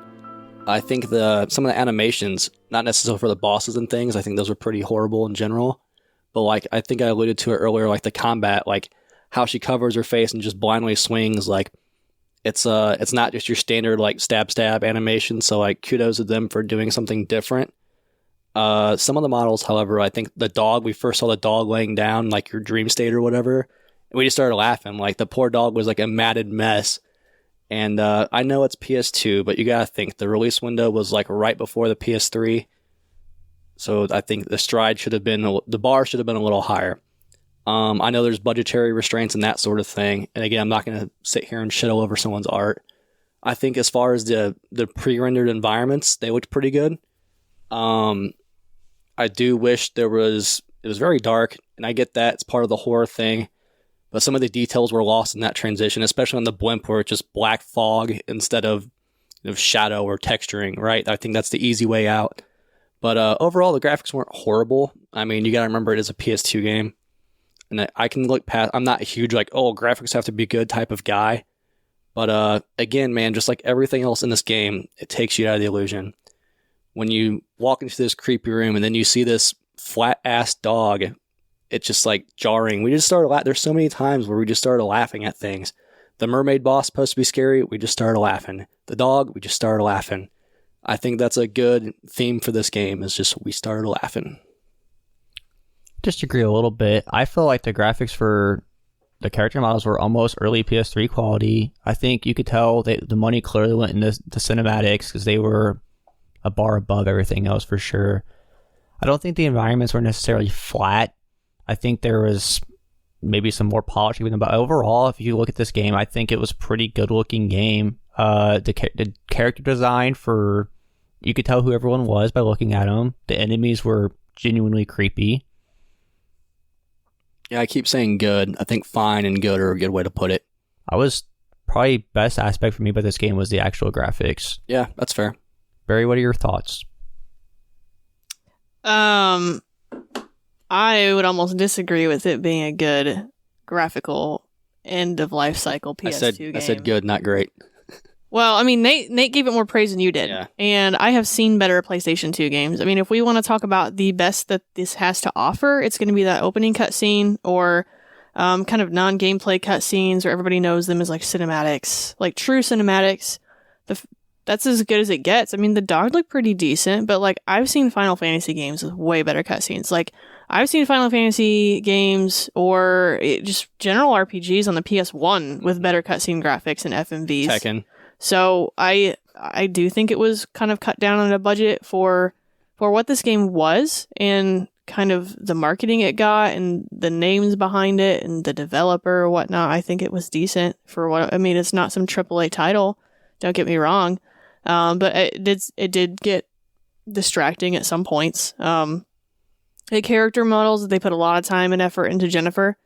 I think some of the animations, not necessarily for the bosses and things, I think those were pretty horrible in general. But I think I alluded to it earlier, the combat, how she covers her face and just blindly swings, it's not just your standard stab animation. So kudos to them for doing something different. Some of the models, however, I think we first saw the dog laying down your dream state or whatever, and we just started laughing. The poor dog was a matted mess. And I know it's PS2, but you gotta think the release window was right before the PS3. So I think the bar should have been a little higher. I know there's budgetary restraints and that sort of thing. And again, I'm not going to sit here and shit all over someone's art. I think as far as the pre-rendered environments, they looked pretty good. I do wish it was very dark, and I get that it's part of the horror thing, but some of the details were lost in that transition, especially on the blimp where it's just black fog instead of shadow or texturing, right? I think that's the easy way out. But overall, the graphics weren't horrible. I mean, you got to remember it is a PS2 game. And I can look past, I'm not a huge graphics have to be good type of guy. But again, man, just like everything else in this game, it takes you out of the illusion. When you walk into this creepy room and then you see this flat-ass dog, it's just jarring. We just started laughing. There's so many times where we just started laughing at things. The mermaid boss supposed to be scary, we just started laughing. The dog, we just started laughing. I think that's a good theme for this game, is just we started laughing. Disagree a little bit. I feel like the graphics for the character models were almost early PS3 quality. I think you could tell the money clearly went into the cinematics because they were a bar above everything else for sure. I don't think the environments were necessarily flat. I think there was maybe some more polish even, but overall, if you look at this game, I think it was a pretty good looking game. The character design you could tell who everyone was by looking at them. The enemies were genuinely creepy. Yeah, I keep saying good. I think fine and good are a good way to put it. Probably best aspect for me about this game was the actual graphics. Yeah, that's fair. Barry, what are your thoughts? I would almost disagree with it being a good graphical end of life cycle PS2 game. I said good, not great. Well, I mean, Nate gave it more praise than you did. Yeah. And I have seen better PlayStation 2 games. I mean, if we want to talk about the best that this has to offer, it's going to be that opening cutscene or kind of non-gameplay cutscenes where everybody knows them as cinematics, true cinematics. That's as good as it gets. I mean, the dog looked pretty decent, but I've seen Final Fantasy games with way better cutscenes. I've seen Final Fantasy games or just general RPGs on the PS1 with better cutscene graphics and FMVs. Tekken. So I do think it was kind of cut down on a budget for what this game was and kind of the marketing it got and the names behind it and the developer or whatnot. I think it was decent for what, I mean, it's not some AAA title. Don't get me wrong. But it did get distracting at some points. The character models, they put a lot of time and effort into Jennifer.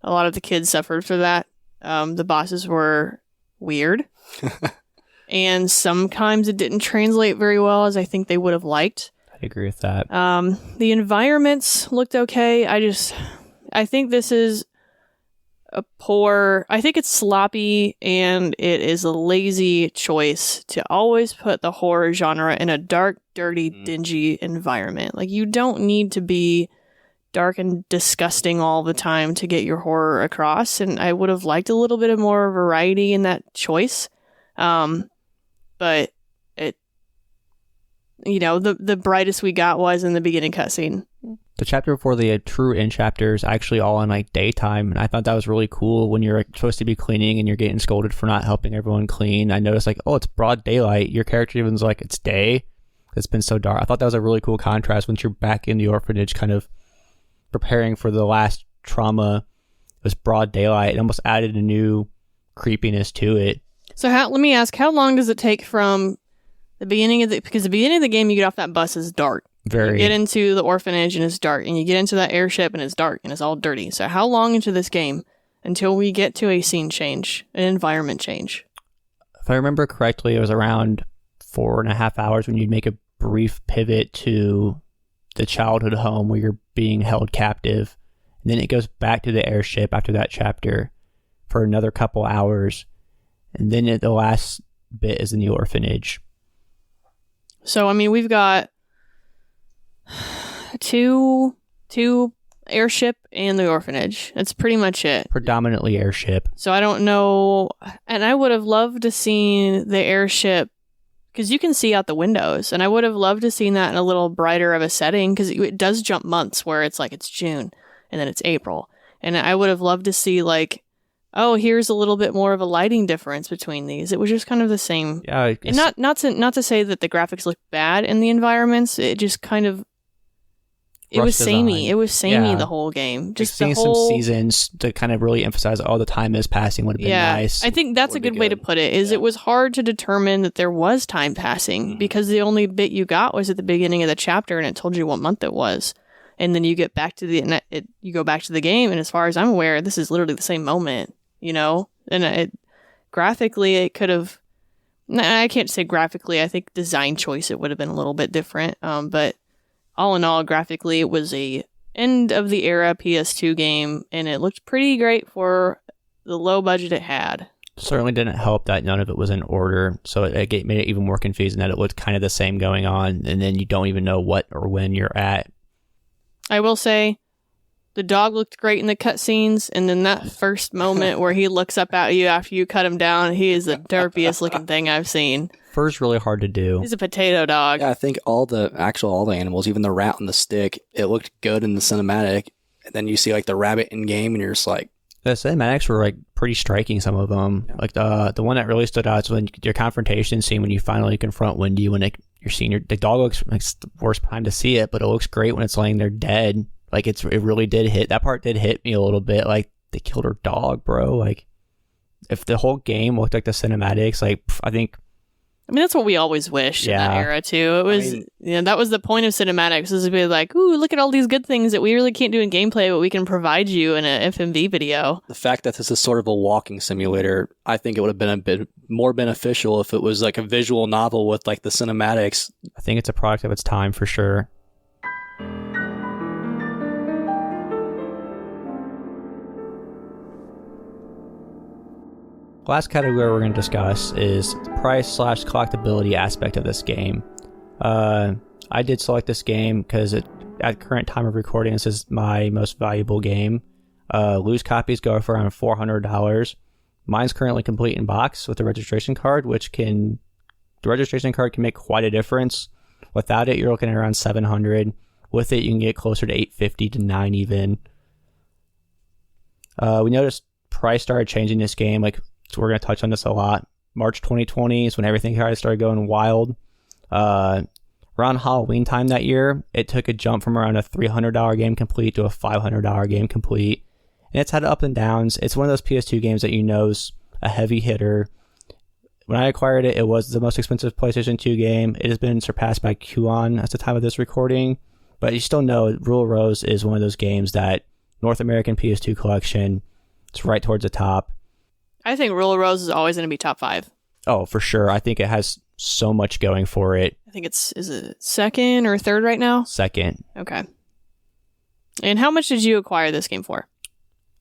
A lot of the kids suffered for that. The bosses were weird. And sometimes it didn't translate very well as I think they would have liked. I agree with that. The environments looked okay. I think this is I think it's sloppy and it is a lazy choice to always put the horror genre in a dark, dirty, dingy environment. You don't need to be dark and disgusting all the time to get your horror across. And I would have liked a little bit of more variety in that choice. But it, the brightest we got was in the beginning cutscene. The chapter before the true end chapter is actually all in daytime, and I thought that was really cool when you're supposed to be cleaning and you're getting scolded for not helping everyone clean. I noticed it's broad daylight. Your character even's it's day. It's been so dark. I thought that was a really cool contrast once you're back in the orphanage kind of preparing for the last trauma. It was broad daylight. It almost added a new creepiness to it. So let me ask, how long does it take from the beginning because the beginning of the game you get off that bus is dark. Very. You get into the orphanage and it's dark, and you get into that airship and it's dark and it's all dirty. So how long into this game until we get to a scene change, an environment change? If I remember correctly, it was around 4.5 hours when you'd make a brief pivot to the childhood home where you're being held captive. And then it goes back to the airship after that chapter for another couple hours. And then the last bit is in the orphanage. So, I mean, we've got two airship and the orphanage. That's pretty much it. Predominantly airship. So I don't know. And I would have loved to see the airship because you can see out the windows. And I would have loved to seen that in a little brighter of a setting because it does jump months where it's it's June and then it's April. And I would have loved to see oh, here's a little bit more of a lighting difference between these. It was just kind of the same. Yeah. And not to say that the graphics look bad in the environments. It just kind of it was samey. design. It was samey Yeah. the whole game. Just Seeing the whole some seasons to kind of really emphasize all the time is passing would have been nice. I think that's a Would be good way to good. put it. Is Yeah. it was hard to determine that there was time passing because the only bit you got was at the beginning of the chapter, and it told you what month it was. And then you get back to you go back to the game, and as far as I'm aware, this is literally the same moment. And graphically, it could have. I can't say graphically. I think design choice it would have been a little bit different. But all in all, graphically, it was a end of the era PS2 game, and it looked pretty great for the low budget it had. Certainly didn't help that none of it was in order, so it made it even more confusing that it looked kind of the same going on, and then you don't even know what or when you're at. I will say, the dog looked great in the cutscenes, and then that first moment where he looks up at you after you cut him down, he is the derpiest looking thing I've seen. Fur's really hard to do. He's a potato dog. Yeah, I think all the animals, even the rat and the stick, it looked good in the cinematic. And then you see like the rabbit in game, and you're just like, The cinematics were like pretty striking. Some of them, like the one that really stood out is when your confrontation scene when you finally confront Wendy when you're seeing the dog looks like it's the worst time to see it, but it looks great when it's laying there dead. Like it really did hit. That part did hit me a little bit. Like they killed her dog, bro. Like if the whole game looked like the cinematics, like I think. I mean, that's what we always wished in that era, too. It was, that was the point of cinematics, is to be like, ooh, look at all these good things that we really can't do in gameplay, but we can provide you in an FMV video. the fact that this is sort of a walking simulator, I think it would have been a bit more beneficial if it was like a visual novel with like the cinematics. I think it's a product of its time for sure. Last category we're going to discuss is the price/collectability aspect of this game. I did select this game because at current time of recording, this is my most valuable game. Loose copies go for around $400. Mine's currently complete in box with the registration card, the registration card can make quite a difference. Without it, you're looking at around $700. With it, you can get closer to $850 to $9 even. We noticed price started changing this game, so we're going to touch on this a lot. March 2020 is when everything kind of started going wild. Around Halloween time that year, it took a jump from around a $300 game complete to a $500 game complete. And it's had up and downs. It's one of those PS2 games that is a heavy hitter. When I acquired it, it was the most expensive PlayStation 2 game. It has been surpassed by Q1 at the time of this recording. But you still know Rule of Rose is one of those games that North American PS2 collection, it's right towards the top. I think Rule of Rose is always going to be top 5. Oh, for sure. I think it has so much going for it. I think is it second or third right now? Second. Okay. And how much did you acquire this game for?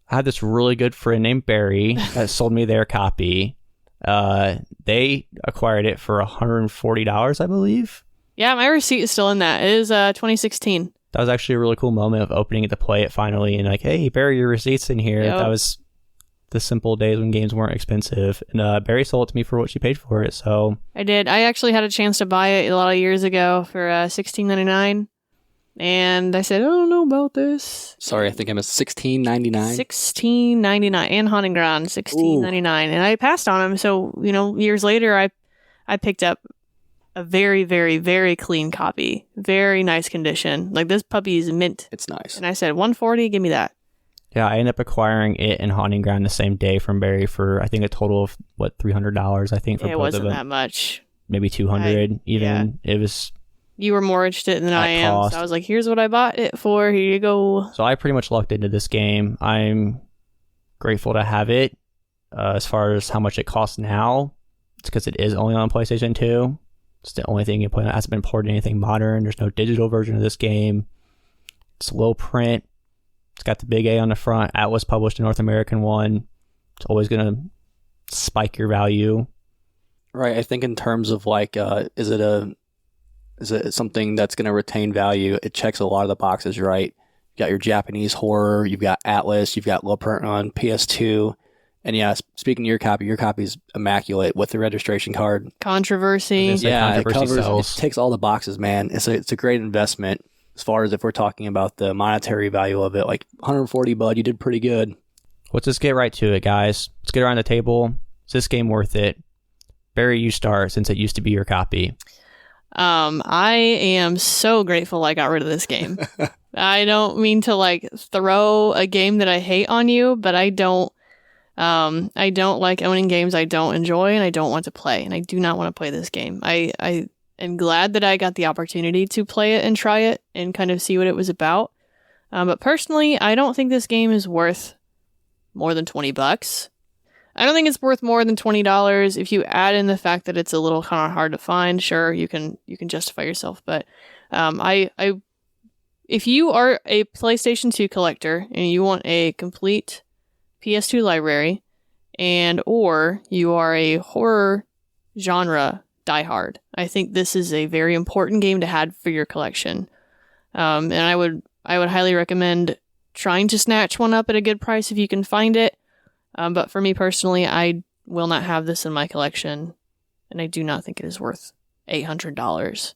I had this really good friend named Barry that sold me their copy. They acquired it for $140, I believe. Yeah, my receipt is still in that. It is 2016. That was actually a really cool moment of opening it to play it finally and like, hey, Barry, your receipt's in here. Yep. That was the simple days when games weren't expensive. And Barry sold it to me for what she paid for it. So I did. I actually had a chance to buy it a lot of years ago for $16.99. And I said, I don't know about this. Sorry, I think I'm at $16.99. $16.99 and Haunting Ground, $16.99. And I passed on them. So, years later, I picked up a very, very, very clean copy. Very nice condition. Like, this puppy is mint. It's nice. And I said, $140, give me that. yeah, I ended up acquiring it and Haunting Ground the same day from Barry for, I think, a total of, $300, I think, for It both wasn't of them. that much. Maybe $200 even. yeah. It was... You were more interested than I am. cost. So I was like, here's what I bought it for. Here you go. So I pretty much lucked into this game. I'm grateful to have it. As far as how much it costs now, it's because it is only on PlayStation 2. It's the only thing you can play on. It hasn't been ported to anything modern. There's no digital version of this game. It's low print. It's got the big A on the front. Atlas published a North American one. It's always going to spike your value. Right. I think in terms of is it something that's going to retain value? It checks a lot of the boxes, right? You got your Japanese horror, you've got Atlas, you've got low print on PS2. And yeah, speaking of your copy's immaculate with the registration card. Controversy. It's like Yeah, controversy it sells. ticks all the boxes, man. It's a great investment as far as if we're talking about the monetary value of it. Like $140, bud, you did pretty good. Let's just get right to it, guys. Let's get around the table. Is this game worth it? Barry, you start since it used to be your copy. I am so grateful I got rid of this game. I don't mean to like throw a game that I hate on you, but I don't like owning games I don't enjoy and I don't want to play, and I do not want to play this game. I am glad that I got the opportunity to play it and try it and kind of see what it was about. But personally, I don't think this game is worth more than $20. I don't think it's worth more than $20. If you add in the fact that it's a little kind of hard to find, sure, you can justify yourself. But if you are a PlayStation 2 collector and you want a complete PS2 library, and or you are a horror genre diehard, I think this is a very important game to have for your collection. And I would highly recommend trying to snatch one up at a good price if you can find it. But for me personally, I will not have this in my collection, and I do not think it is worth $800.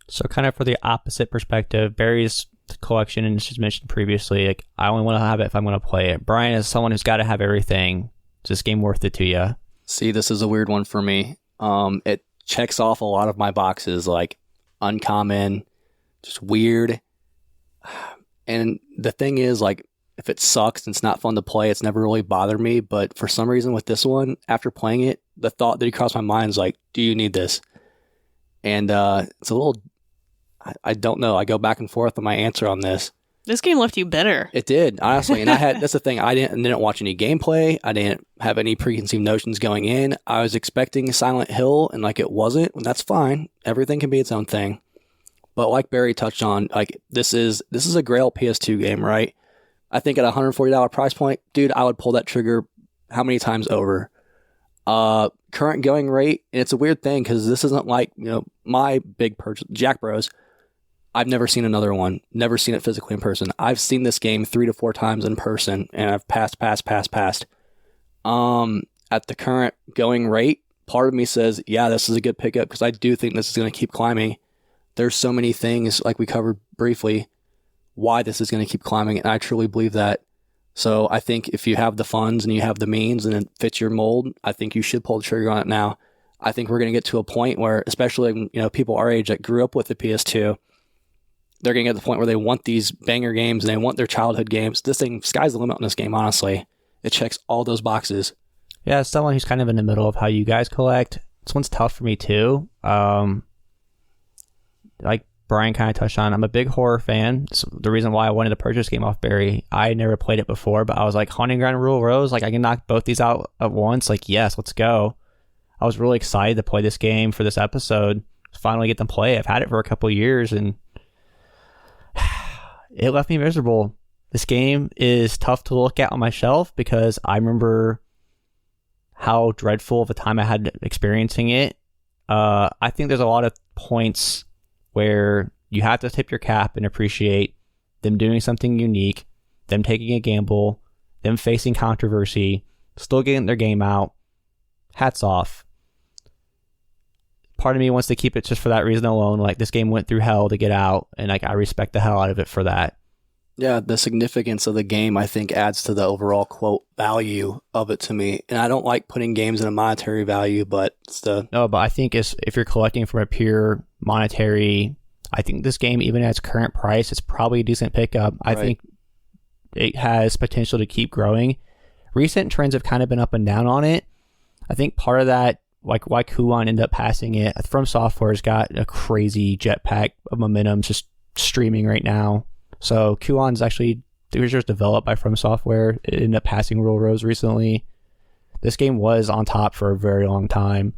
So kind of for the opposite perspective, Barry's collection, and she's mentioned previously, like I only want to have it if I'm going to play it. Brian is someone who's got to have everything. Is this game worth it to you? See, this is a weird one for me. It checks off a lot of my boxes, like uncommon, just weird. And the thing is, like, if it sucks and it's not fun to play, it's never really bothered me. But for some reason with this one, after playing it, the thought that crossed my mind is like, do you need this? And it's a little, I don't know. I go back and forth on my answer on this. This game left you bitter. It did, honestly. And that's the thing. I didn't watch any gameplay. I didn't have any preconceived notions going in. I was expecting Silent Hill, and like it wasn't. And that's fine. Everything can be its own thing. But like Barry touched on, like this is a Grail PS2 game, right? I think at a $140 price point, dude, I would pull that trigger how many times over? Current going rate, and it's a weird thing because this isn't like, my big purchase, Jack Bros. I've never seen another one, never seen it physically in person. I've seen this game 3 to 4 times in person, and I've passed. At the current going rate, part of me says, yeah, this is a good pickup because I do think this is going to keep climbing. There's so many things, like we covered briefly, why this is going to keep climbing, and I truly believe that. So I think if you have the funds and you have the means and it fits your mold, I think you should pull the trigger on it now. I think we're going to get to a point where, especially people our age that grew up with the PS2, they're going to get to the point where they want these banger games and they want their childhood games. This thing, sky's the limit on this game, honestly. It checks all those boxes. Yeah, as someone who's kind of in the middle of how you guys collect, this one's tough for me too. Like Brian kind of touched on, I'm a big horror fan. So the reason why I wanted to purchase Game Off Barry, I never played it before, but I was like, Haunting Ground, Rule Rose, like I can knock both these out at once. Like, yes, let's go. I was really excited to play this game for this episode. Finally get to play it. I've had it for a couple of years and it left me miserable. This game is tough to look at on my shelf because I remember how dreadful of a time I had experiencing it. I think there's a lot of points where you have to tip your cap and appreciate them doing something unique, them taking a gamble, them facing controversy, still getting their game out. Hats off. Part of me wants to keep it just for that reason alone. Like, this game went through hell to get out, and like I respect the hell out of it for that. Yeah, the significance of the game, I think, adds to the overall, quote, value of it to me. And I don't like putting games in a monetary value, but it's the... No, but I think if you're collecting from a pure monetary, I think this game, even at its current price, it's probably a decent pickup. I think it has potential to keep growing. Recent trends have kind of been up and down on it. I think part of that, like why Kuon ended up passing it, From Software's got a crazy jetpack of momentum just streaming right now. So Kuon's actually, it was just developed by From Software. It ended up passing Rule Rose recently. This game was on top for a very long time.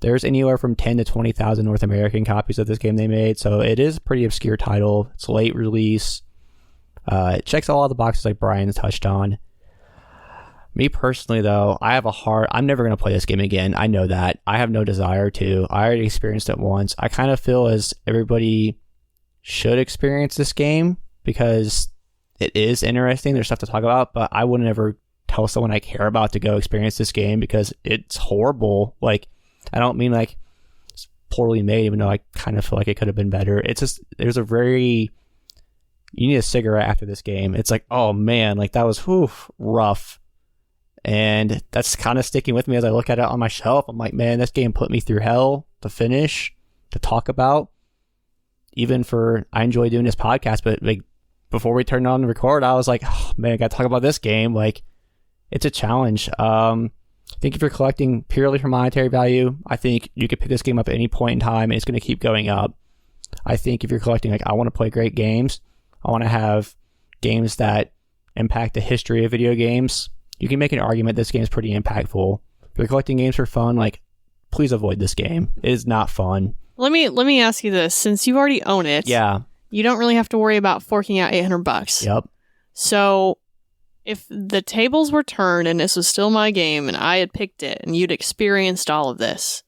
There's anywhere from 10 to 20,000 North American copies of this game they made, so it is a pretty obscure title. It's a late release. It checks all the boxes like Brian's touched on. Me personally, though, I'm never going to play this game again. I know that. I have no desire to. I already experienced it once. I kind of feel as everybody should experience this game because it is interesting. There's stuff to talk about, but I wouldn't ever tell someone I care about to go experience this game because it's horrible. Like, I don't mean like it's poorly made, even though I kind of feel like it could have been better. It's just, you need a cigarette after this game. It's like, oh man, like that was rough. And that's kind of sticking with me as I look at it on my shelf. I'm like, man, this game put me through hell to finish. to talk about. I enjoy doing this podcast, but like before we turned on the record, I was like, oh, man, I got to talk about this game. Like, it's a challenge. I think if you're collecting purely for monetary value, I think you could pick this game up at any point in time and it's going to keep going up. I think if you're collecting, like, I want to play great games, I want to have games that impact the history of video games, you can make an argument this game is pretty impactful. If you're collecting games for fun, like, please avoid this game. It is not fun. Let me ask you this. Since you already own it, you don't really have to worry about forking out $800. Yep. So if the tables were turned and this was still my game and I had picked it and you'd experienced all of this,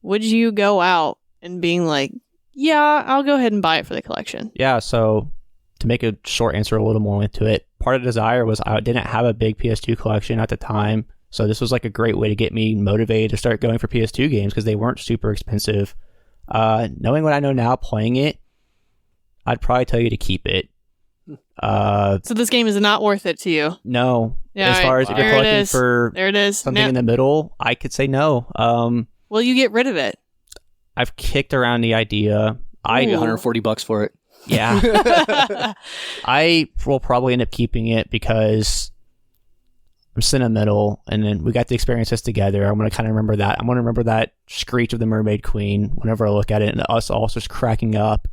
would you go out and being like, yeah, I'll go ahead and buy it for the collection? Yeah, so to make a short answer a little more into it, part of the desire was I didn't have a big PS2 collection at the time, so this was like a great way to get me motivated to start going for PS2 games because they weren't super expensive. Knowing what I know now, playing it, I'd probably tell you to keep it. So this game is not worth it to you? No. Yeah, as far as if you're collecting for there it is. something in the middle, I could say no. Will you get rid of it? I've kicked around the idea. I pay $140 for it. Yeah. I will probably end up keeping it because I'm sentimental, and then we got to experience this together. I'm going to kind of remember that. I'm going to remember that screech of the Mermaid Queen whenever I look at it, and us all just cracking up.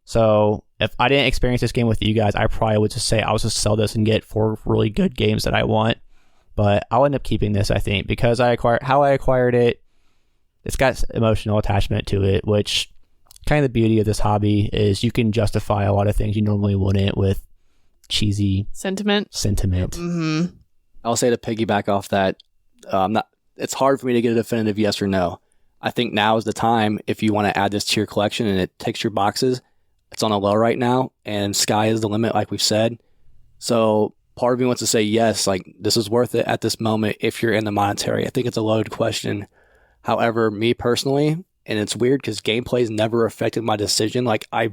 So if I didn't experience this game with you guys, I probably would just say I'll just sell this and get 4 really good games that I want. But I'll end up keeping this, I think, because how I acquired it. It's got emotional attachment to it, which kind of the beauty of this hobby is you can justify a lot of things you normally wouldn't with cheesy sentiment. Mm-hmm. I'll say to piggyback off that, it's hard for me to get a definitive yes or no. I think now is the time if you want to add this to your collection and it ticks your boxes. It's on a low right now, and sky is the limit, like we've said. So part of me wants to say yes, like this is worth it at this moment if you're in the monetary. I think it's a loaded question. However, me personally, and it's weird because gameplay's never affected my decision. Like, I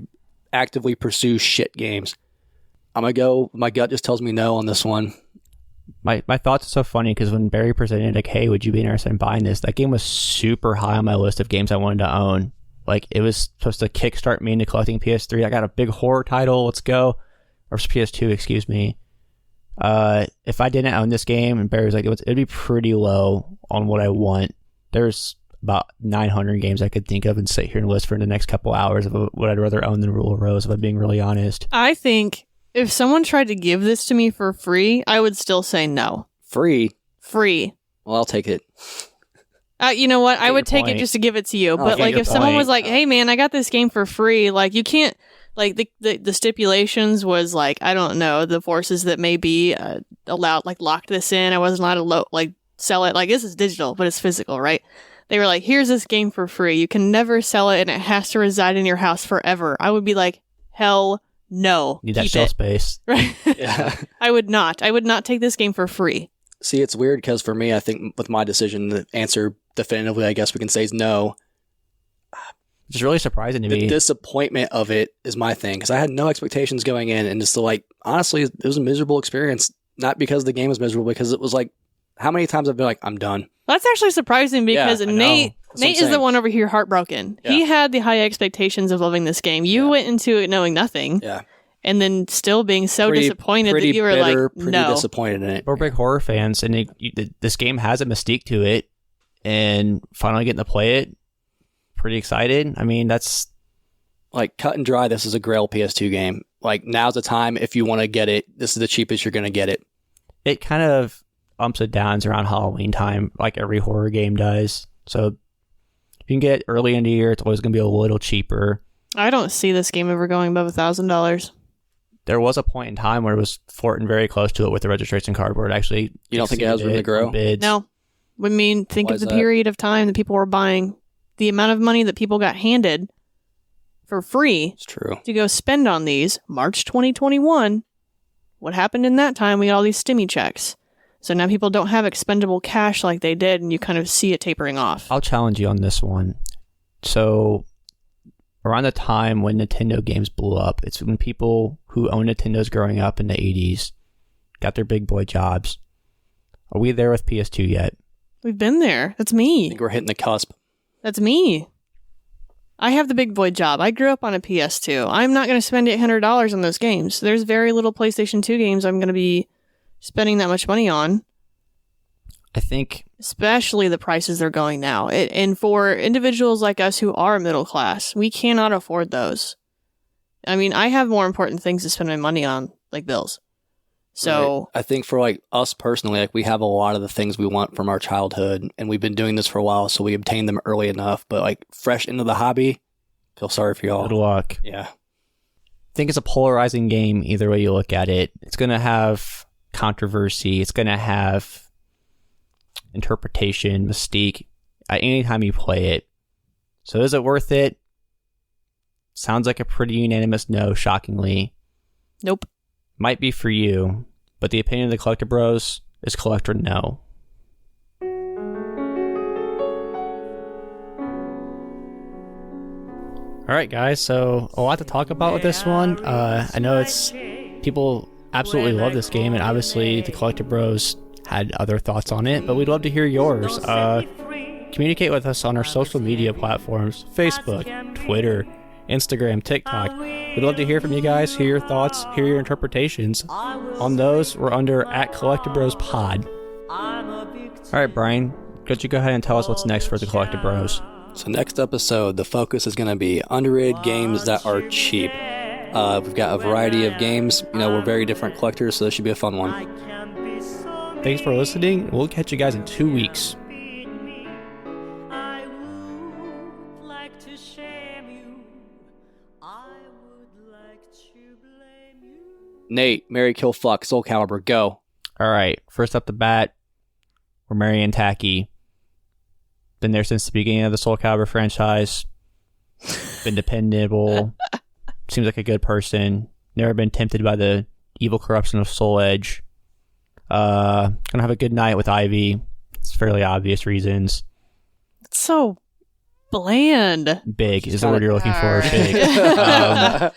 actively pursue shit games. I'm going to go, my gut just tells me no on this one. My thoughts are so funny because when Barry presented, like, hey, would you be interested in buying this? That game was super high on my list of games I wanted to own. Like, it was supposed to kickstart me into collecting PS3. I got a big horror title, let's go. Or PS2, excuse me. If I didn't own this game, and Barry was like, it'd be pretty low on what I want. There's about 900 games I could think of and sit here and list for the next couple hours of what I'd rather own than Rule of Rose, if I'm being really honest. I think if someone tried to give this to me for free, I would still say no. Free? Well, I'll take it. You know what? I would take it just to give it to you. But like, if someone was like, hey man, I got this game for free, like, you can't, like, the stipulations was like, I don't know, the forces that may be allowed, like, locked this in. I wasn't allowed to sell it. Like, this is digital, but it's physical, right? They were like, here's this game for free. You can never sell it, and it has to reside in your house forever. I would be like, hell no. Need that shelf space. Right? Yeah. I would not take this game for free. See, it's weird because for me, I think with my decision, the answer definitively, I guess we can say is no. It's really surprising to me. The disappointment of it is my thing because I had no expectations going in, and just honestly, it was a miserable experience. Not because the game was miserable, because it was like, how many times I've been like, I'm done. That's actually surprising because Nate is the one over here heartbroken. Yeah. He had the high expectations of loving this game. You went into it knowing nothing. Yeah. And then still being so disappointed that you were bitter, like, no. Disappointed in it. We're big horror fans, and this game has a mystique to it, and finally getting to play it, pretty excited. I mean, that's... Like, cut and dry, this is a Grail PS2 game. Like, now's the time if you want to get it. This is the cheapest you're going to get it. It kind of ups and downs around Halloween time, like every horror game does. So if you can get it early in the year, it's always going to be a little cheaper. I don't see this game ever going above $1,000. There was a point in time where it was flirting very close to it with the registration cardboard. Actually, you don't think it has room to grow? No. I mean, think of the period of time that people were buying, the amount of money that people got handed for free. It's true. To go spend on these. March 2021. What happened in that time? We got all these stimmy checks. So now people don't have expendable cash like they did, and you kind of see it tapering off. I'll challenge you on this one. So around the time when Nintendo games blew up, it's when people who owned Nintendos growing up in the 80s got their big boy jobs. Are we there with PS2 yet? We've been there. That's me. I think we're hitting the cusp. That's me. I have the big boy job. I grew up on a PS2. I'm not going to spend $800 on those games. There's very little PlayStation 2 games I'm going to be spending that much money on. I think... Especially the prices they're going now. And for individuals like us who are middle class, we cannot afford those. I mean, I have more important things to spend my money on, like bills. So right. I think for like us personally, like we have a lot of the things we want from our childhood, and we've been doing this for a while, so we obtained them early enough. But like fresh into the hobby, feel sorry for y'all. Good luck. Yeah. I think it's a polarizing game either way you look at it. It's going to have controversy. It's going to have interpretation, mystique at any time you play it. So is it worth it? Sounds like a pretty unanimous no, shockingly. Nope. Might be for you, but the opinion of the Collecti-Bros is collector no. Alright guys, so a lot to talk about with this one. I know it's people absolutely love this game, and obviously the Collecti-Bros had other thoughts on it, but we'd love to hear yours. Communicate with us on our social media platforms, Facebook, Twitter, Instagram, TikTok. We'd love to hear from you guys, hear your thoughts, hear your interpretations. On those, we're under @Collecti-Bros Pod. Alright, Brian, could you go ahead and tell us what's next for the Collecti-Bros? So next episode, the focus is going to be underrated games that are cheap. We've got a variety of games. You know, we're very different collectors, so this should be a fun one. Thanks for listening. We'll catch you guys in 2 weeks. Nate, Mary, Kill, Fuck, Soul Calibur, go. Alright, first up the bat, we're Mary and Tacky. Been there since the beginning of the Soul Calibur franchise. Been dependable. Seems like a good person. Never been tempted by the evil corruption of Soul Edge. Gonna have a good night with Ivy. It's fairly obvious reasons. It's so bland. Big is the word you're looking for. Big. I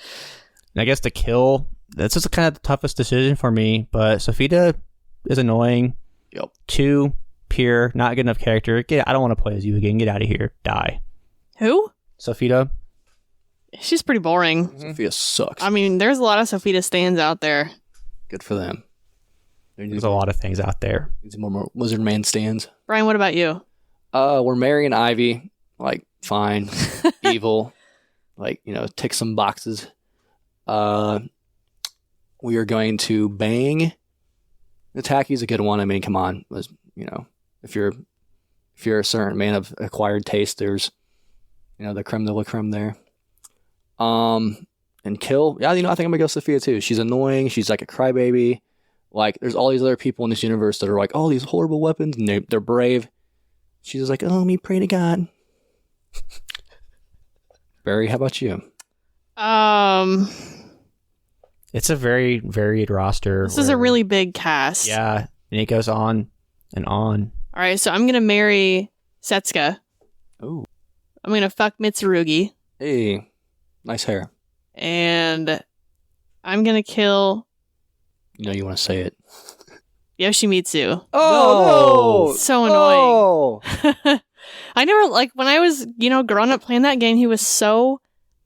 guess to kill, that's just kind of the toughest decision for me, but Sophia is annoying. Yep. 2, pure, not good enough character. I don't want to play as you again. Get out of here. Die. Who? Sophia. She's pretty boring. Sophia sucks. I mean, there's a lot of Sophia stands out there. Good for them. There's a lot of things out there. Need some more Lizard Man stands. Brian, what about you? We're Mary and Ivy. Like, fine. Evil. Like, you know, tick some boxes. We are going to bang. The Tacky's a good one. I mean, come on. You know, if you're a certain man of acquired taste, there's, you know, the creme de la creme there. And kill. Yeah, you know, I think I'm gonna go Sophia too. She's annoying. She's like a crybaby. Like, there's all these other people in this universe that are like, oh, these horrible weapons, and they're brave. She's just like, oh, me pray to God. Barry, how about you? It's a very varied roster. This is a really big cast. Yeah, and it goes on and on. All right, so I'm gonna marry Setsuka. Oh. I'm gonna fuck Mitsurugi. Hey, nice hair. And I'm gonna kill. You know you want to say it. Yoshimitsu. Oh, no! So annoying. I never, like, when I was, you know, growing up playing that game, he was so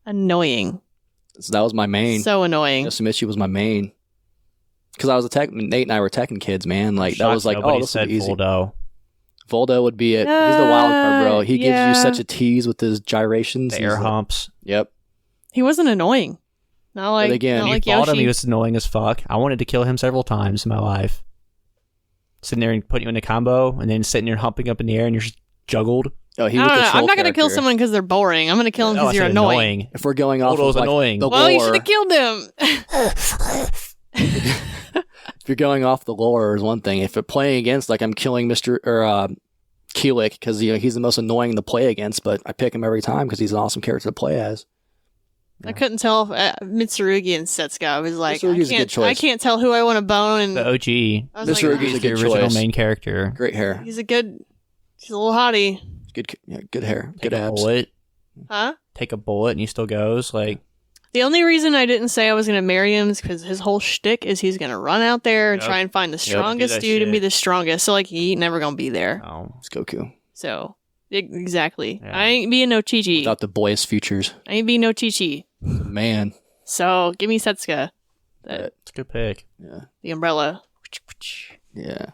annoying. So that was my main. So annoying. Yoshimitsu was my main. Because I was Nate and I were Tekken kids, man. Like, that was like, oh, this is easy. Voldo. Voldo would be it. He's the wild card, bro. He gives you such a tease with his gyrations. The air humps. Yep. He wasn't annoying. Not like, again, not you like fought Yoshi. him, he was annoying as fuck. I wanted to kill him several times in my life. Sitting there and putting you in a combo, and then sitting there humping up in the air, and you're just juggled. Oh, he I was don't the know. troll I'm not going to kill character. someone because they're boring. I'm going to kill them No, because I you're said annoying. If we're going off Voldo's of, like, annoying. the Well, lore, you should have killed him. if you're going off the lore is one thing. If you're playing against, like, I'm killing Keelik because, you know, he's the most annoying to play against, but I pick him every time because he's an awesome character to play as. I couldn't tell if Mitsurugi and Setsuka. I was like, Mitsurugi's a good choice. I can't tell who I want to bone. And The OG. I was like, Mitsurugi's He's a the good original choice. main character. Great hair. he's a little hottie. Good hair. Take Good a abs. bullet. Huh? Take a bullet and he still goes. Like, The only reason I didn't say I was going to marry him is because his whole shtick is he's going to run out there and Yep. try and find the do strongest that dude and be shit. the strongest. So, like, he ain't never going to be there. oh. It's Goku. So, Exactly. Yeah. I ain't being no Chi-Chi. Without the boyish features. I ain't being no Chi-Chi. Man. So give me Setsuka. It's a good pick. Yeah. The umbrella. Yeah.